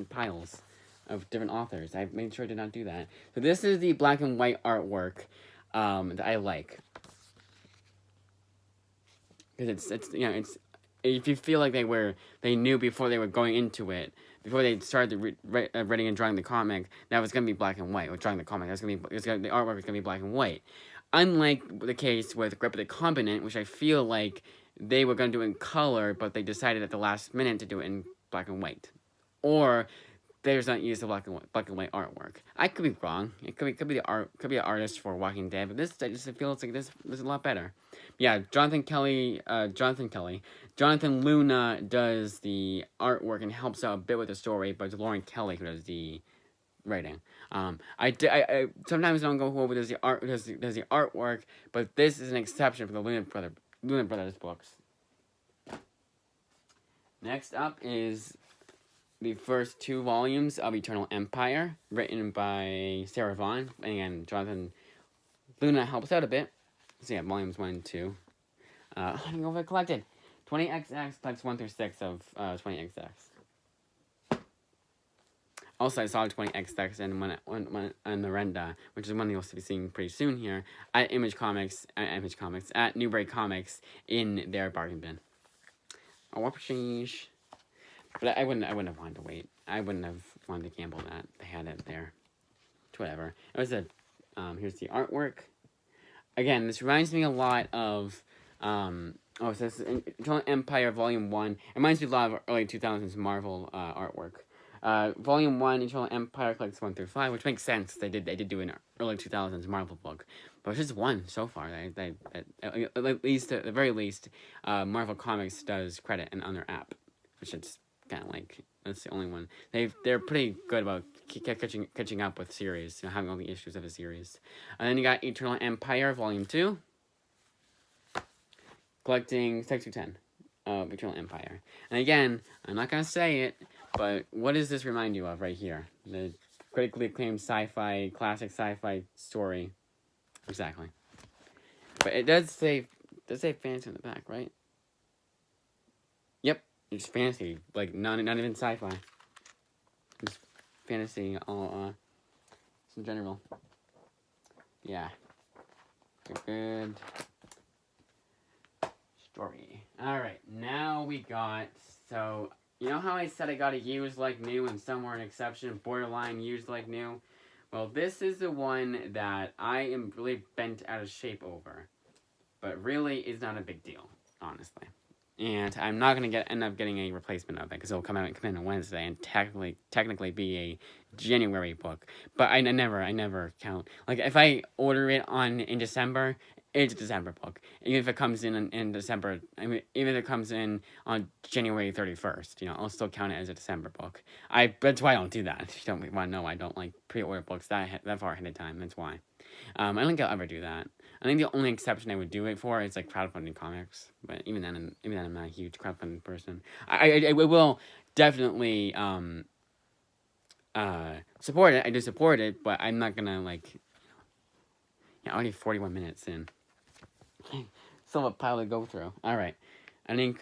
A: piles of different authors. I made sure to not do that. So this is the black and white artwork that I like. Because it's if you feel like they knew before they were going into it, before they started writing and drawing the comic, that was gonna be black and white. Or drawing the comic, the artwork was gonna be black and white. Unlike the case with Grip of the Kombinant, which I feel like they were gonna do in color, but they decided at the last minute to do it in black and white, or they just not use the black and white artwork. I could be wrong. It could be an artist for Walking Dead, but this I just feels like this is a lot better. Yeah, Jonathan Luna does the artwork and helps out a bit with the story, but it's Lauren Kelly who does the writing. I sometimes don't go whoever does the artwork, but this is an exception for the Luna Brothers books. Next up is the first 2 volumes of Eternal Empire, written by Sarah Vaughn, and Jonathan Luna helps out a bit. So yeah, volumes 1 and 2. I don't know if I collected. 20XX collects 1 through 6 of 20XX. Also, I saw 20XX and one on Mirenda, which is one you'll be seeing pretty soon here at at Newbury Comics in their bargain bin. A whoop change. But I wouldn't have wanted to wait. I wouldn't have wanted to gamble that they had it there. Whatever. It was here's the artwork. Again, this reminds me a lot of so this is Eternal Empire Volume 1. It reminds me a lot of early 2000s Marvel artwork. Volume 1, Eternal Empire collects 1 through 5, which makes sense. They did do an early 2000s Marvel book, but it's just one so far. At the very least, Marvel Comics does credit an other app, which is kind of like that's the only one. They're pretty good about catching up with series, having all the issues of a series. And then you got Eternal Empire Volume 2, collecting 6 through 10 of Eternal Empire. And again, I'm not gonna say it, but what does this remind you of right here? The critically acclaimed classic sci-fi story. Exactly. But it does say fantasy in the back, right? Yep, it's fantasy, like not even sci-fi. It's fantasy all in general. Yeah. Good story. Alright, now we got, so you know how I said I got a used like new and some were an exception, borderline used like new? Well, this is the one that I am really bent out of shape over. But really is not a big deal, honestly. And I'm not going to end up getting a replacement of it because it'll come in on Wednesday and technically be a January book. But I never count. Like, if I order it in December, it's a December book. Even if it comes in December, even if it comes in on January 31st, I'll still count it as a December book. That's why I don't do that. If you don't want to know, I don't like pre-order books that far ahead of time. That's why. I don't think I'll ever do that. I think the only exception I would do it for is like crowdfunding comics. But even then I'm not a huge crowdfunding person. I will definitely support it. I do support it, but I'm not gonna already 41 minutes in. Still a pile to go through. Alright. I think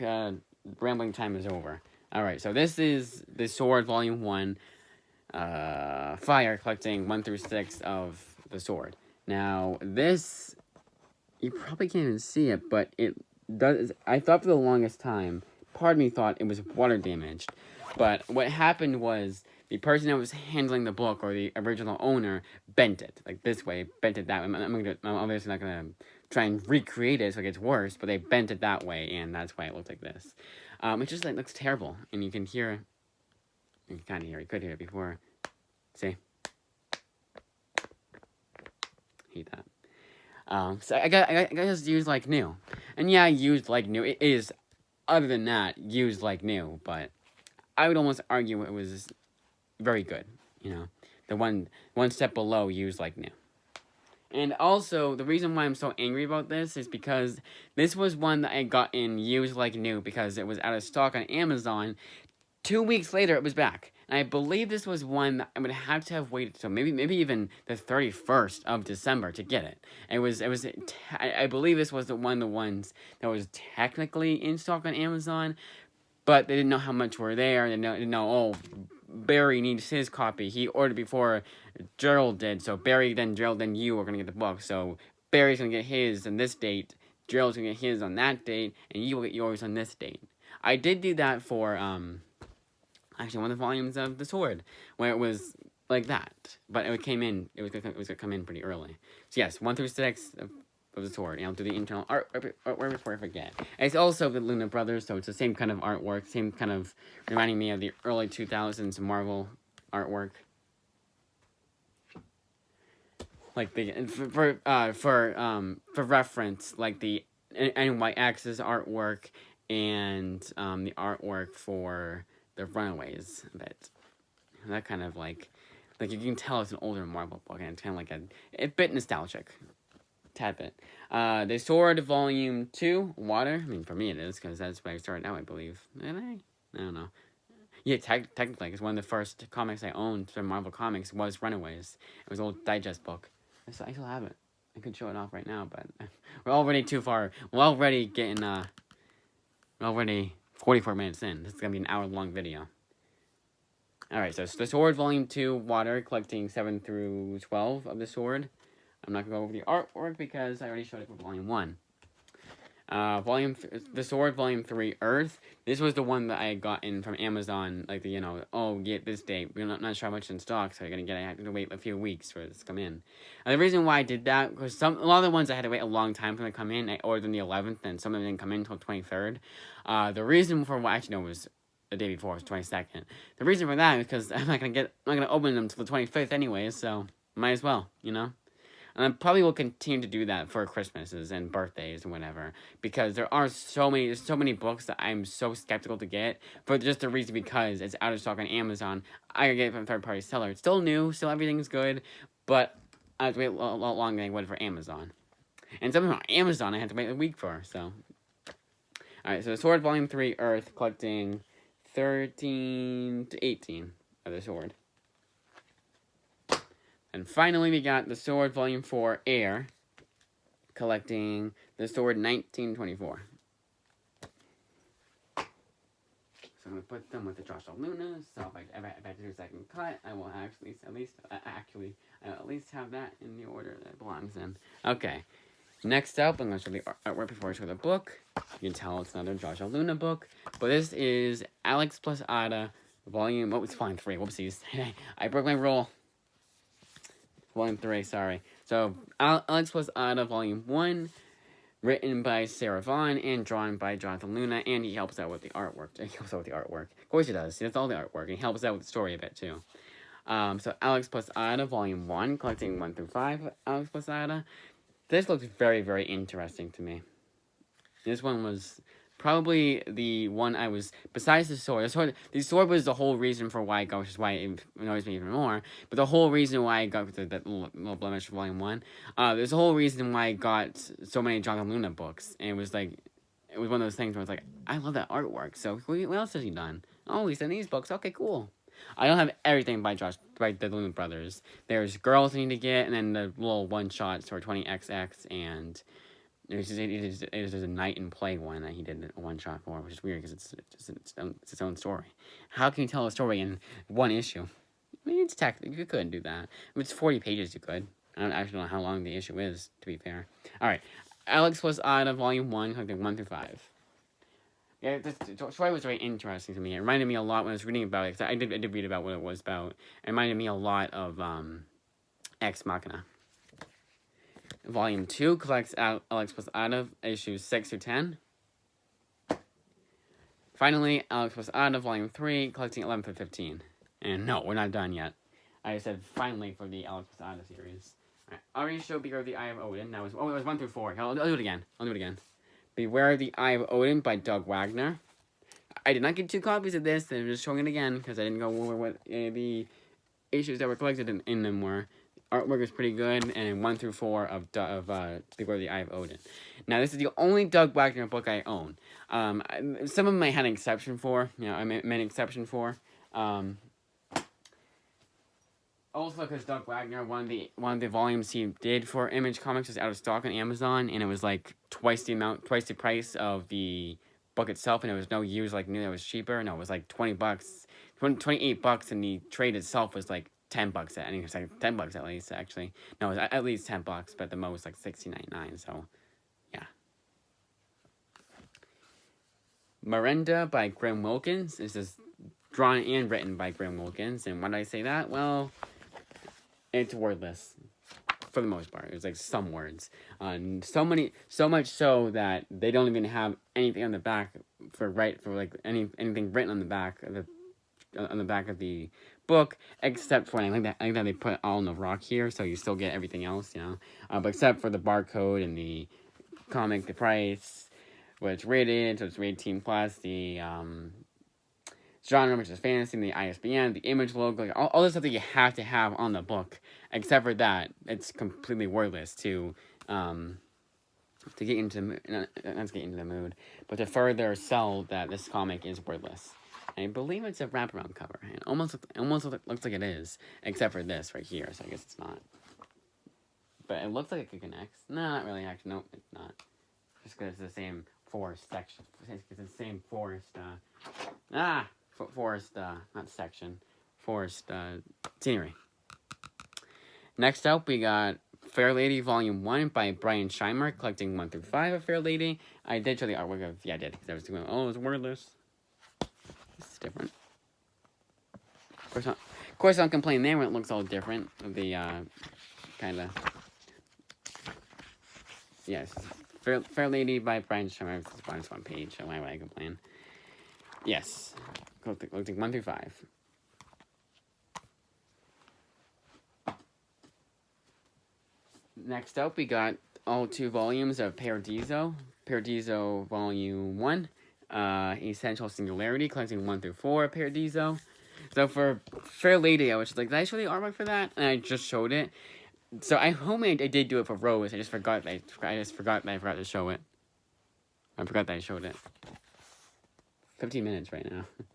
A: rambling time is over. Alright, so this is the Sword Volume 1. Fire collecting 1 through 6 of the Sword. Now, this, you probably can't even see it, but it does. I thought for the longest time, part of me thought it was water damaged. But what happened was the person that was handling the book, or the original owner, bent it. Like this way, bent it that way. I'm obviously not going to try and recreate it so it gets worse, but they bent it that way, and that's why it looked like this. It just looks terrible, and you can hear, you can kind of hear, you could hear it before. See? Hate that. So I guess used like new. And yeah, used like new. It is, other than that, used like new, but I would almost argue it was very good, the one step below used like new. And also, the reason why I'm so angry about this is because this was one that I got in used like new because it was out of stock on Amazon. 2 weeks later, it was back. And I believe this was one that I would have to have waited till maybe even the 31st of December to get it. I believe this was one of the ones that was technically in stock on Amazon, but they didn't know how much were there. They didn't know, oh, Barry needs his copy. He ordered before Gerald did, so Barry, then Gerald, then you are going to get the book. So Barry's going to get his on this date, Gerald's going to get his on that date, and you will get yours on this date. I did do that for, actually, one of the volumes of The Sword, where it was like that. But it was going to come in pretty early. So yes, 1 through 6 of The Sword. And I'll do the internal artwork before I forget. And it's also the Luna Brothers, so it's the same kind of artwork, same kind of reminding me of the early 2000s Marvel artwork. Like for reference, like the NYX's artwork and the artwork for the Runaways bit. That kind of like you can tell it's an older Marvel book, and it's kind of like a bit nostalgic. Tad bit. The Sword Volume 2, Water. I mean, for me it is, because that's where I started out, I believe. And I don't know. Yeah, technically, because one of the first comics I owned from Marvel Comics was Runaways. It was an old digest book. I still have it. I could show it off right now, but we're already too far. We're already getting, we're already 44 minutes in. This is going to be an hour-long video. Alright, so the Sword Volume 2, Water, collecting 7 through 12 of the Sword. I'm not going to go over the artwork because I already showed it for Volume 1. The Sword Volume 3, Earth. This was the one that I had gotten from Amazon, like the, oh, get this date. We're not sure how much in stock, so I have to wait a few weeks for this to come in. And the reason why I did that, because a lot of the ones I had to wait a long time for them to come in, I ordered them the 11th, and some of them didn't come in until 23rd. The reason for why, actually, no, it was the day before, it was 22nd. The reason for that is because I'm not gonna open them until the 25th anyways, so might as well, And I probably will continue to do that for Christmases and birthdays and whatever, because there's so many books that I'm so skeptical to get for just the reason because it's out of stock on Amazon. I gotta get it from a third-party seller. It's still new, still everything's good, but I have to wait a lot longer than I would for Amazon. And something on Amazon I had to wait a week for, so. Alright, so the Sword Volume 3, Earth, collecting 13 to 18 of the Sword. And finally, we got the Sword Volume 4, Air, collecting the Sword 1924. So I'm going to put them with the Joshua Luna, so if I have to do a second cut, I will at least have that in the order that it belongs in. Okay, next up, I'm going to show the artwork before I show the book. You can tell it's another Joshua Luna book, but this is Alex plus Ada, Volume, it's Volume 3, whoopsies. I broke my rule. Volume 3, sorry. So, Alex plus Ada, Volume 1, written by Sarah Vaughn and drawn by Jonathan Luna, and he helps out with the artwork. Of course he does. He does all the artwork, and he helps out with the story a bit, too. So, Alex plus Ada, Volume 1, collecting 1 through 5, Alex plus Ada. This looks very, very interesting to me. This one was probably the one I was, besides the sword was the whole reason for why I got, which is why it annoys me even more, but the whole reason why I got that little blemish for Volume 1, there's a whole reason why I got so many Jonathan Luna books, and it was one of those things where I was like, I love that artwork, so what else has he done? Oh, he's done these books, okay, cool. I don't have everything by the Luna brothers. There's Girls I need to get, and then the little one-shots for 20XX, and it is a Night and Play one that he did a one-shot for, which is weird because it's its own story. How can you tell a story in one issue? I mean, it's technically, you couldn't do that. If it's 40 pages, you could. I don't actually know how long the issue is, to be fair. Alright, Alex was out of Volume 1, collecting 1 through 5. Yeah, this story was very interesting to me. It reminded me a lot when I was reading about it, because I did read about what it was about. It reminded me a lot of Ex Machina. Volume 2 collects Alex plus Ada, issues 6 through 10. Finally, Alex plus Ada, Volume 3, collecting 11 through 15. And no, we're not done yet. I said finally for the Alex plus Ada series. Alright, I already showed Beware of the Eye of Odin. It was 1 through 4. I'll do it again. Beware of the Eye of Odin by Doug Wagner. I did not get 2 copies of this. I'm just showing it again because I didn't go over what the issues that were collected in them were. Artwork is pretty good, and 1 through 4 of Beware of the Eye of Odin. Now, this is the only Doug Wagner book I own. Some of them I had an exception for. I made an exception for. Also, because Doug Wagner, one of the volumes he did for Image Comics was out of stock on Amazon, and it was like twice the price of the book itself, and it was no use like new. It was cheaper. No, it was like $20, $28, and the trade itself was like $10. I think it was like $10 at least. Actually, no, it was at least $10, but the most like $16.99. So, yeah. Mirenda by Graham Wilkins. This is drawn and written by Graham Wilkins, and why did I say that? Well, it's wordless for the most part. It's like some words, so much so that they don't even have anything on the back anything written on the back of the book, except for, I think that they put it all on the rock here, so you still get everything else, but except for the barcode and the comic, the price, what it's rated, so it's rated teen plus, the genre, which is fantasy, and the ISBN, the image logo, like all the stuff that you have to have on the book. Except for that, it's completely wordless to get into the mood, but to further sell that this comic is wordless. I believe it's a wraparound cover. It almost looks like it is, except for this right here, so I guess it's not. But it looks like it could connect. No, not really, actually. No, it's not. Just because it's the same forest section. It's the same forest, not section. forest scenery. Next up, we got Fairlady Volume One by Brian Scheimer, collecting 1 through 5 of Fairlady. I did show the artwork of, yeah, I did, because I was doing, oh, it was wordless. This is different. Of course, I'll complain there when it looks all different. The, kind of, yes, Fairlady by Brian Scheimer. It's on one page, so why would I complain? Yes, collecting 1 through 5. Next up, we got all 2 volumes of Paradiso Volume One, Essential Singularity, collecting 1 through 4 Paradiso. So for Fairlady, I was like, did I show the artwork for that? And I just showed it. So I hope I did do it for Rose. I just forgot that I forgot to show it. I forgot that I showed it. 15 minutes right now. So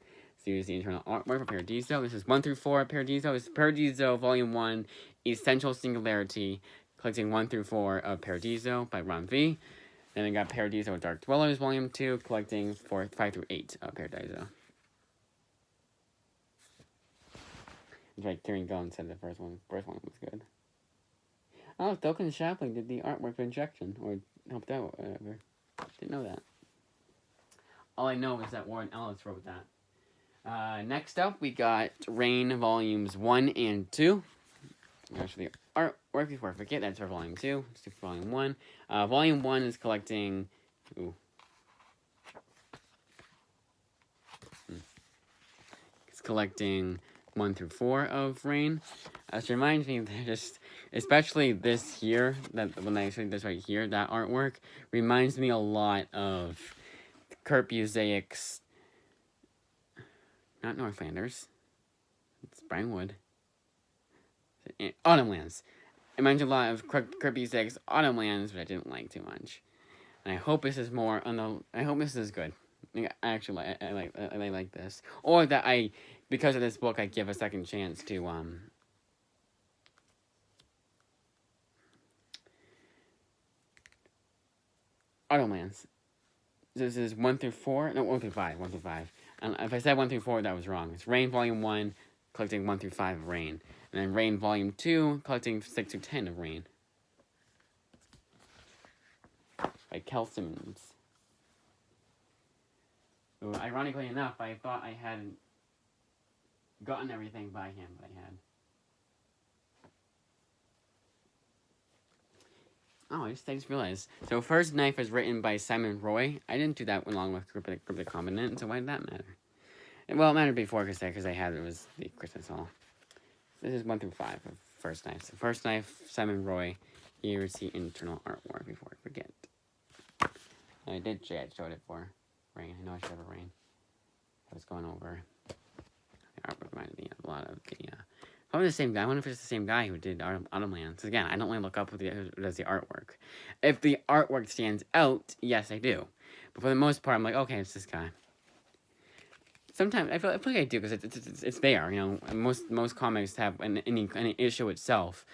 A: here's the internal artwork for Paradiso. This is 1 through 4 Paradiso. This is Paradiso Volume 1, Essential Singularity, collecting 1 through 4 of Paradiso by Ron V. Then we got Paradiso Dark Dwellers Volume 2, collecting 5 through 8 of Paradiso. It's like Kieran Gillen said the first one was good. Oh, Duncan Shapley did the artwork for Injection, or helped out, whatever. Didn't know that. All I know is that Warren Ellis wrote that. Next up, we got Reyn Volumes 1 and 2. Actually, the artwork before I forget, that's for Volume 2. Let's do Volume 1. Volume 1 is collecting... Ooh. It's collecting 1 through 4 of Reyn. This reminds me that just, especially this here, that when I say this right here, that artwork reminds me a lot of Kurt Busiek's, not Northlanders, it's Brian Wood, Autumnlands. It reminds me a lot of Kurt Busiek's Autumnlands, which I didn't like too much. And I hope this is more on the. I hope this is good. I actually I like this, or that because of this book I give a second chance to Autumnlands. This is 1 through 4. No, 1 through 5. 1 through 5. And if I said 1 through 4, that was wrong. It's Reyn Volume 1, collecting 1 through 5 of Reyn. And then Reyn Volume 2, collecting 6 through 10 of Reyn. By Kel Simmons. So, ironically enough, I thought I hadn't gotten everything by him, but I had. Oh, I just realized. So, First Knife is written by Simon Roy. I didn't do that along with Group of Kombinant, so why did that matter? Well, it mattered before because I had it was the Christmas haul. This is 1 through 5 of First Knife. So, First Knife, Simon Roy. Here's the internal artwork before I forget. I did say I showed it for Reyn. I know I showed it for Reyn. I was going over. The artwork reminded me a lot of the. Probably the same guy. I wonder if it's the same guy who did Autumnlands. Again, I don't really look up who does the artwork. If the artwork stands out, yes, I do. But for the most part, I'm like, okay, it's this guy. Sometimes I feel like I do because it's there. You know, most comics have any issue itself.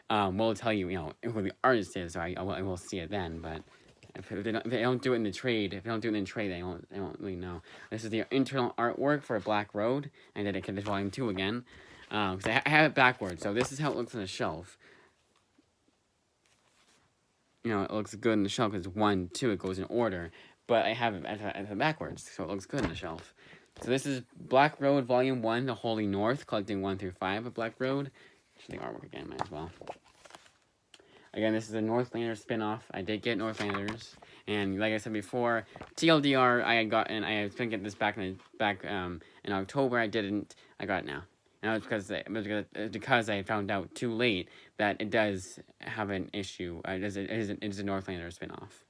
A: Will tell you, you know, who the artist is. So I will see it then. But if they don't do it in the trade, they won't really know. This is the internal artwork for Black Road. I dedicated Volume 2 again. Because I have it backwards, so this is how it looks on the shelf. You know, it looks good on the shelf because 1, 2, it goes in order. But I have it backwards, so it looks good on the shelf. So this is Black Road Volume 1, The Holy North, collecting 1 through 5 of Black Road. Should the artwork again, might as well. Again, this is a Northlanders spin-off. I did get Northlanders. And like I said before, TLDR, I was going to get this back in October. I didn't. I got it now. Now it's because I found out too late that it does have an issue. It is a Northlander spin-off.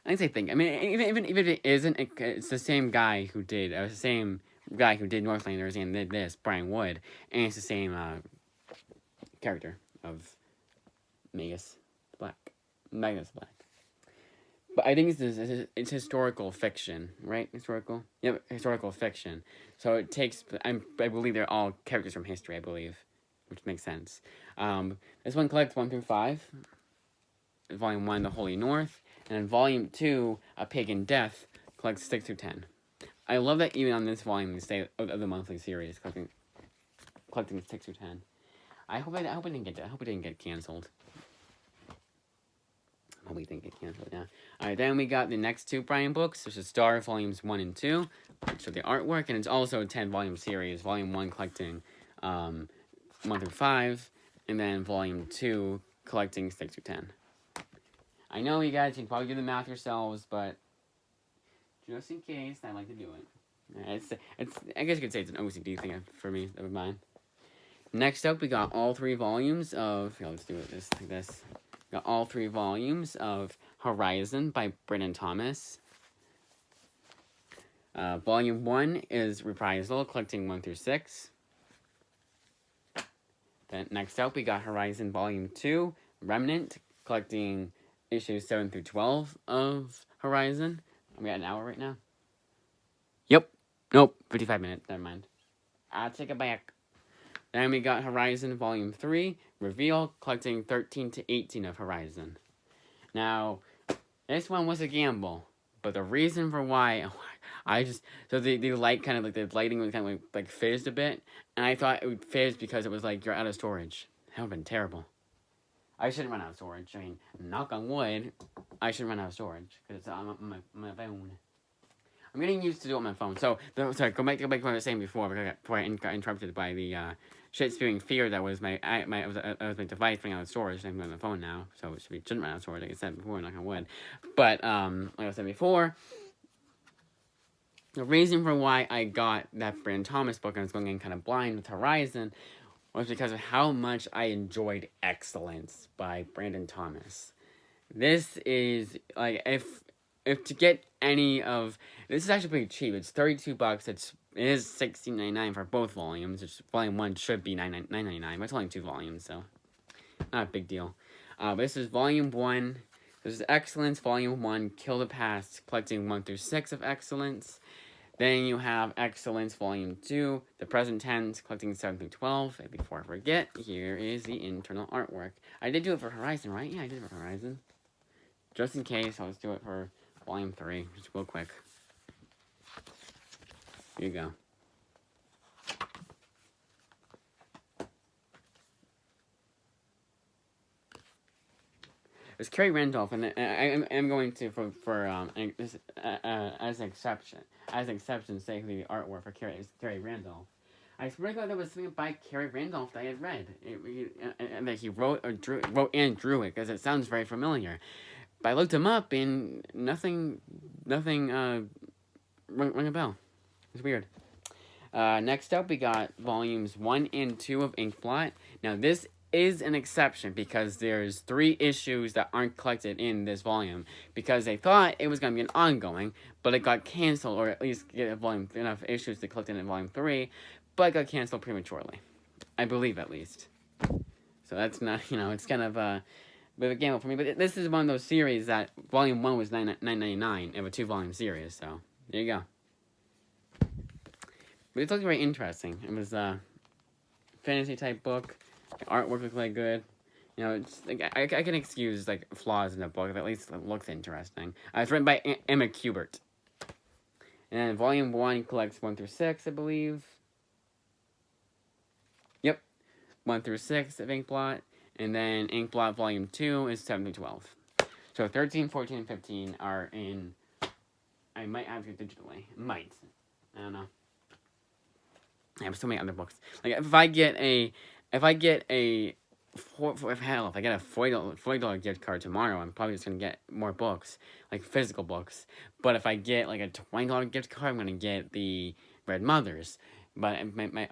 A: I think. I mean, even if it isn't, it's the same guy who did. It was the same guy who did Northlanders and did this, Brian Wood, and it's the same character of Magus Black. But I think it's historical fiction, right? Historical? Yep, historical fiction. So it takes, I believe they're all characters from history, I believe, which makes sense. This one collects 1 through 5. Volume 1, The Holy North. And then Volume 2, A Pagan Death, collects 6 through 10. I love that even on this volume, they stay of the monthly series, collecting 6 through 10. I hope it didn't get canceled. I hope it didn't get canceled. Yeah. All right. Then we got the next 2 Brian books. There's a Star Volumes 1 and 2, which are the artwork, and it's also a 10-volume series. Volume 1 collecting 1 through 5, and then Volume 2 collecting 6 through 10. I know you guys can probably do the math yourselves, but just in case, I like to do it. It's. I guess you could say it's an OCD thing for me, of mine. Next up, we got all 3 volumes of. Here, let's do it like this. We got all 3 volumes of Horizon by Brendan Thomas. Volume 1 is Reprisal, collecting 1 through 6. Then next up, we got Horizon Volume 2, Remnant, collecting issues 7 through 12 of Horizon. Are we at an hour right now? Yep. Nope. 55 minutes. Never mind. I'll take it back. Then we got Horizon Volume 3, Reveal, collecting 13 to 18 of Horizon. Now, this one was a gamble, but the reason for why the light kind of like the lighting was kind of like fizzed a bit, and I thought it would fizz because it was like you're out of storage. That would have been terrible. I shouldn't run out of storage. I mean, knock on wood, I shouldn't run out of storage because it's on my phone. I'm getting used to do it on my phone. So, sorry, go back to what I was saying before I got interrupted by the shit spewing fear that was my device running out of storage. I'm on the phone now, so it shouldn't run out of storage, like I said before, knock on wood. But like I said before, the reason for why I got that Brendan Thomas book and I was going in kind of blind with Horizon was because of how much I enjoyed Excellence by Brendan Thomas. This is like if to get any of this is actually pretty cheap. It's $32. It is $16.99 for both volumes. Which volume 1 should be $9.99, but it's only 2 volumes, so not a big deal. But this is volume 1. This is Excellence, volume 1, Kill the Past, collecting 1 through 6 of Excellence. Then you have Excellence, volume 2, The Present Tense, collecting 7 through 12. And before I forget, here is the internal artwork. I did do it for Horizon, right? Yeah, I did it for Horizon. Just in case, I'll just do it for volume 3, just real quick. Here you go. It's Carrie Randolph, and I'm going to as an exception, say the artwork for Carrie Randolph. I swear to God, there was something by Carrie Randolph that I had read, and that he wrote and drew it because it sounds very familiar. But I looked him up, and nothing rang a bell. It's weird. Next up, we got volumes 1 and 2 of Inkblot. Now, this is an exception because there's 3 issues that aren't collected in this volume because they thought it was going to be an ongoing, but it got canceled, or at least get enough issues to collect in volume 3, but it got canceled prematurely. I believe, at least. So that's not, it's kind of a bit of a gamble for me, but this is one of those series that volume 1 was $9.99 of a 2-volume series, so there you go. But it looked very interesting. It was a fantasy-type book. The artwork looked really good. It's like I can excuse like flaws in the book, but at least it looks interesting. It's written by Emma Kubert. And then volume 1 collects 1 through 6, I believe. Yep. 1 through 6 of Inkblot. And then Inkblot volume 2 is 7 through 12. So 13, 14, and 15 are in. I might have to digitally. Might. I don't know. I have so many other books. Like if I get a $40 gift card tomorrow, I'm probably just gonna get more books, like physical books. But if I get like a $20 gift card, I'm gonna get the Red Mothers. But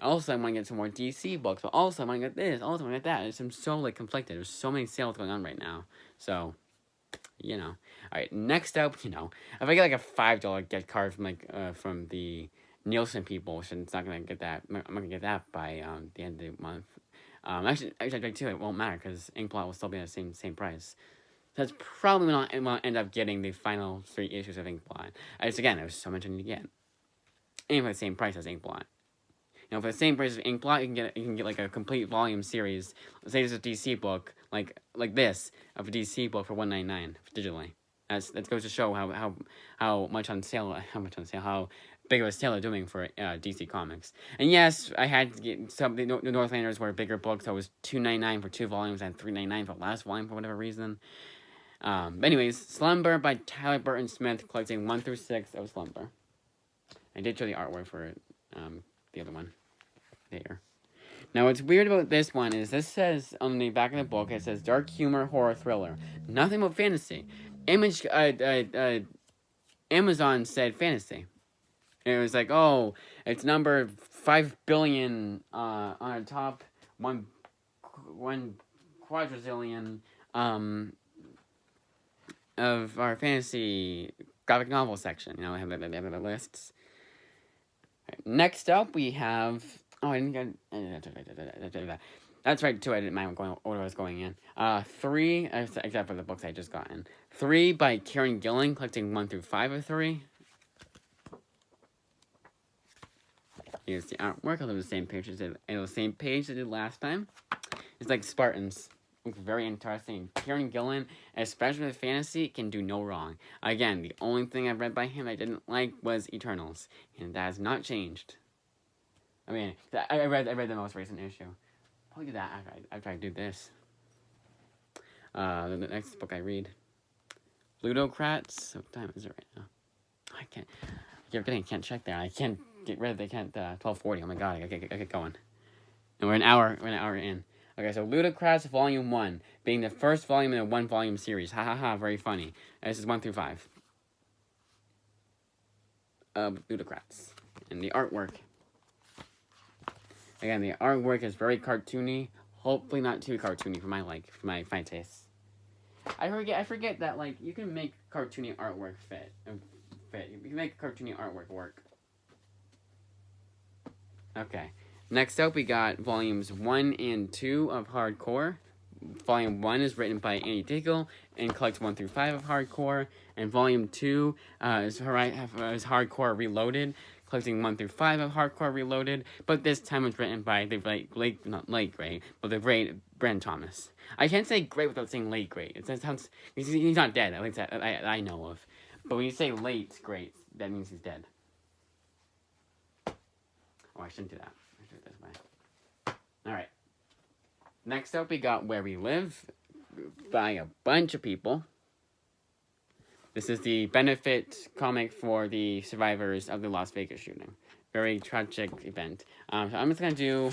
A: also I want to get some more DC books. But also I want to get this. Also I want to get that. I'm so like conflicted. There's so many sales going on right now. So, All right. Next up, if I get like a $5 gift card from the Nielsen people, so it's not gonna get that. I'm not gonna get that by the end of the month. Actually, too, it won't matter because Inkblot will still be at the same price. So that's probably when I'll end up getting the final 3 issues of Inkblot. There's so much I need to get, and for the same price as Inkblot. For the same price as Inkblot, you can get like a complete volume series. Let's say there's a DC book like this of a DC book for $1.99 digitally. That goes to show how big of a sale they're doing for DC Comics. And yes, I had to get some. The Northlanders were bigger books, so it was $2.99 for 2 volumes and $3.99 for the last volume for whatever reason. But anyways, Slumber by Tyler Burton Smith, collecting 1 through 6 of Slumber. I did show the artwork for it, the other one there. Now, what's weird about this one is this says on the back of the book, it says dark humor, horror, thriller. Nothing about fantasy. Amazon said fantasy. And it was like, oh, it's number 5 billion on our top 1 quadrillion of our fantasy graphic novel section. You know, I have the lists. Right. Next up, we have. Oh, I didn't get. That's right, too. I didn't mind going order I was going in. 3, except for the books I just gotten. 3 by Kieran Gillen, collecting 1 through 5 of 3. Here's the artwork. I'll do the same page as I did last time. It's like Spartans. Looks very interesting. Kieran Gillen, especially with fantasy, can do no wrong. Again, the only thing I've read by him I didn't like was Eternals, and that has not changed. I mean, I read the most recent issue. Probably do that after I do this. The next book I read, Ludocrats. What time is it right now? I can't. I can't check there. I can't get rid of. They can't. 12:40. Oh my god! I get going. And we're an hour in. Okay, so Ludocrats Volume 1, being the first volume in a 1-volume series. Ha ha ha! Very funny. This is 1 through 5. Ludocrats, and the artwork. Again, the artwork is very cartoony. Hopefully not too cartoony for my fine tastes. I forget that like you can make cartoony artwork fit. You can make cartoony artwork work. Okay. Next up, we got volumes 1 and 2 of Hardcore. Volume 1 is written by Andy Diggle and collects 1 through 5 of Hardcore. And Volume 2 is Hardcore Reloaded, collecting 1 through 5 of Hardcore Reloaded. But this time it's written by the late great, but the great Brent Thomas. I can't say great without saying late great. It sounds he's not dead. At least that I know of. But when you say late great, that means he's dead. Oh, I shouldn't do that. I should do it this way. Alright. Next up, we got Where We Live by a bunch of people. This is the benefit comic for the survivors of the Las Vegas shooting. Very tragic event. So I'm just going to do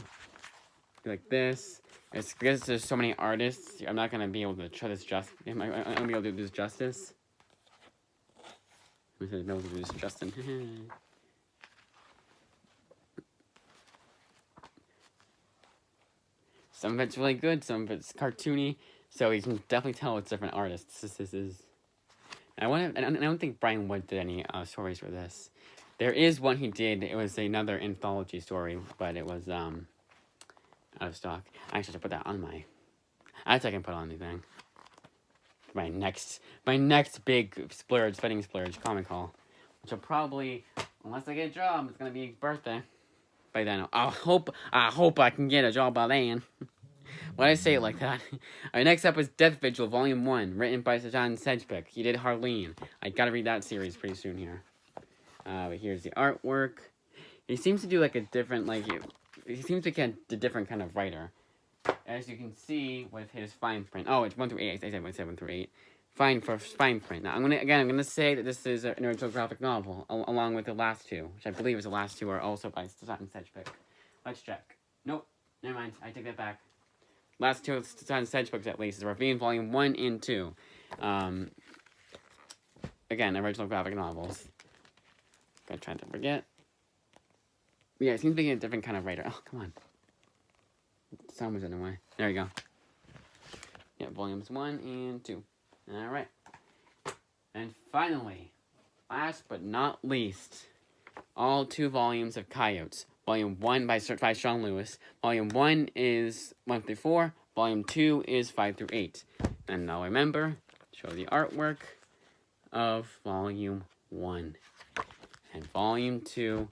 A: like this. It's because there's so many artists, I'm not going to be able to show this justice. I'm going to be able to do this justice. I'm going to be able to do this Justin. Some of it's really good, some of it's cartoony, so you can definitely tell it's different artists. This is. I don't think Brian Wood did any stories for this. There is one he did. It was another anthology story, but it was out of stock. I actually should put that on my. I can put on anything. My next big splurge, fighting splurge, comic haul, which will probably, unless I get a job, it's gonna be birthday. By then, I hope I can get a job by then. Why did I say it like that? Alright, next up is Death Vigil, Volume 1, written by John Sedgwick. He did Harleen. I gotta read that series pretty soon here. But here's the artwork. He seems to do like a different, he seems to get a different kind of writer. As you can see with his fine print. Oh, it's 1 through 8. I said 1 through 8. Fine print. Now, I'm gonna say that this is an original graphic novel, along with the last two, which I believe is the last two are also by John Sedgwick. Let's check. Nope. Never mind. I take that back. Last two John Sedgwick's at least is Reyn Volume 1 and 2. Again, original graphic novels. I'm trying to forget. Yeah, it seems to be a different kind of writer. Oh, come on. The sound was in the way. There you go. Yeah, Volumes 1 and 2. Alright. And finally, last but not least, all 2 volumes of Coyotes. Volume 1 by Sean Lewis. Volume 1 is 1 through 4. Volume 2 is 5 through 8. And now remember, show the artwork of Volume 1. And Volume 2,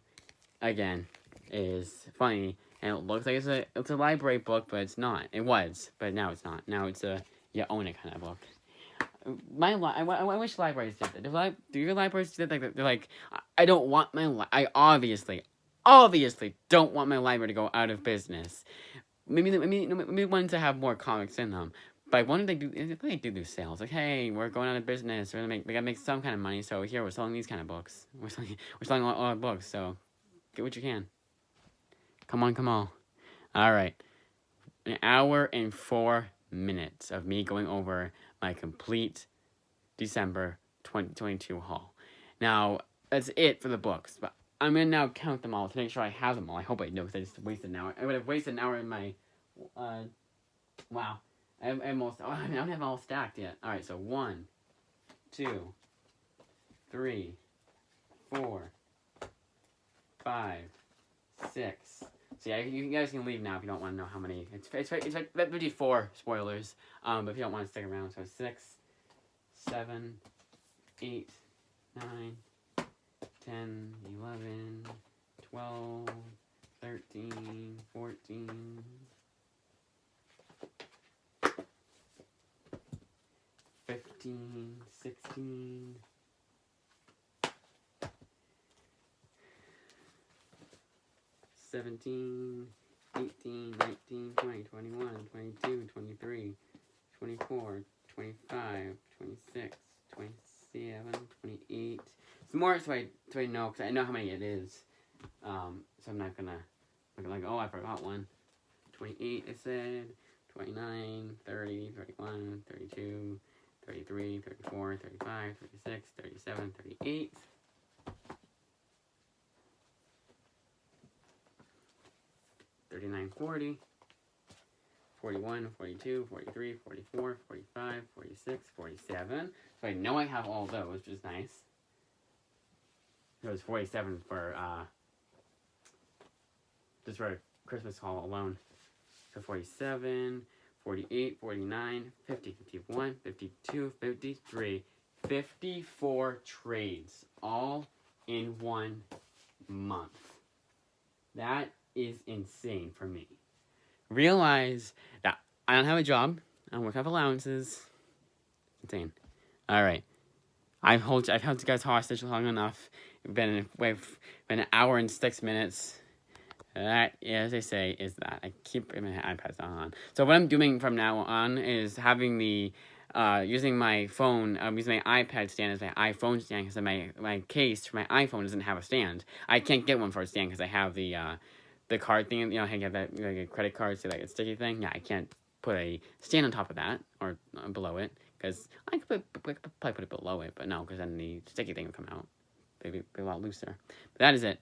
A: again, is funny. And it looks like it's a library book, but it's not. It was, but now it's not. Now it's a you own it kind of book. I wish libraries did that. Do your libraries do that? They're like, I don't want I obviously don't want my library to go out of business. Maybe ones that have more comics in them. But when they do sales, like, hey, we're going out of business. We gotta make some kind of money. So here we're selling these kind of books. We're selling a lot of books. So get what you can. Come on. All right, an hour and 4 minutes of me going over my complete December 2022 haul. Now that's it for the books, but I'm gonna now count them all to make sure I have them all. I hope I do, because I just wasted an hour. I would have wasted an hour in my, wow. I don't have them all stacked yet. All right, so 1, 2, 3, 4, 5, 6. So yeah, you guys can leave now if you don't want to know how many. It's like 54 spoilers. But if you don't want to stick around, so 6, 7, 8, 9, 10, 11, 12, 13, 14, 15, 16, 17, 18, 19, 20, 21, 22, 23, 24, 25, 26, 27, 28. Some more so I know, because I know how many it is. So I'm not gonna look like, oh, I forgot one. 28, I said. 29, 30, 31, 32, 33, 34, 35, 36, 37, 38. 39, 40, 41, 42, 43, 44, 45, 46, 47. So I know I have all those, which is nice. It was 47 for, just for Christmas haul alone. So 47, 48, 49, 50, 51, 52, 53, 54 trades, all in 1 month. That is insane for me. Realize that I don't have a job. I don't work off allowances. It's insane. All right. I've held you guys hostage long enough. We've been an hour and 6 minutes. That, as I say, is that. I keep my iPads on. So what I'm doing from now on is having using my phone, using my iPad stand as my iPhone stand, because my case for my iPhone doesn't have a stand. I can't get one for a stand because I have the card thing, you know, I have that, like, a credit card, so like a sticky thing. Yeah, I can't put a stand on top of that, or below it, because I could probably put it below it, but no, because then the sticky thing would come out. It'd be a lot looser. But that is it.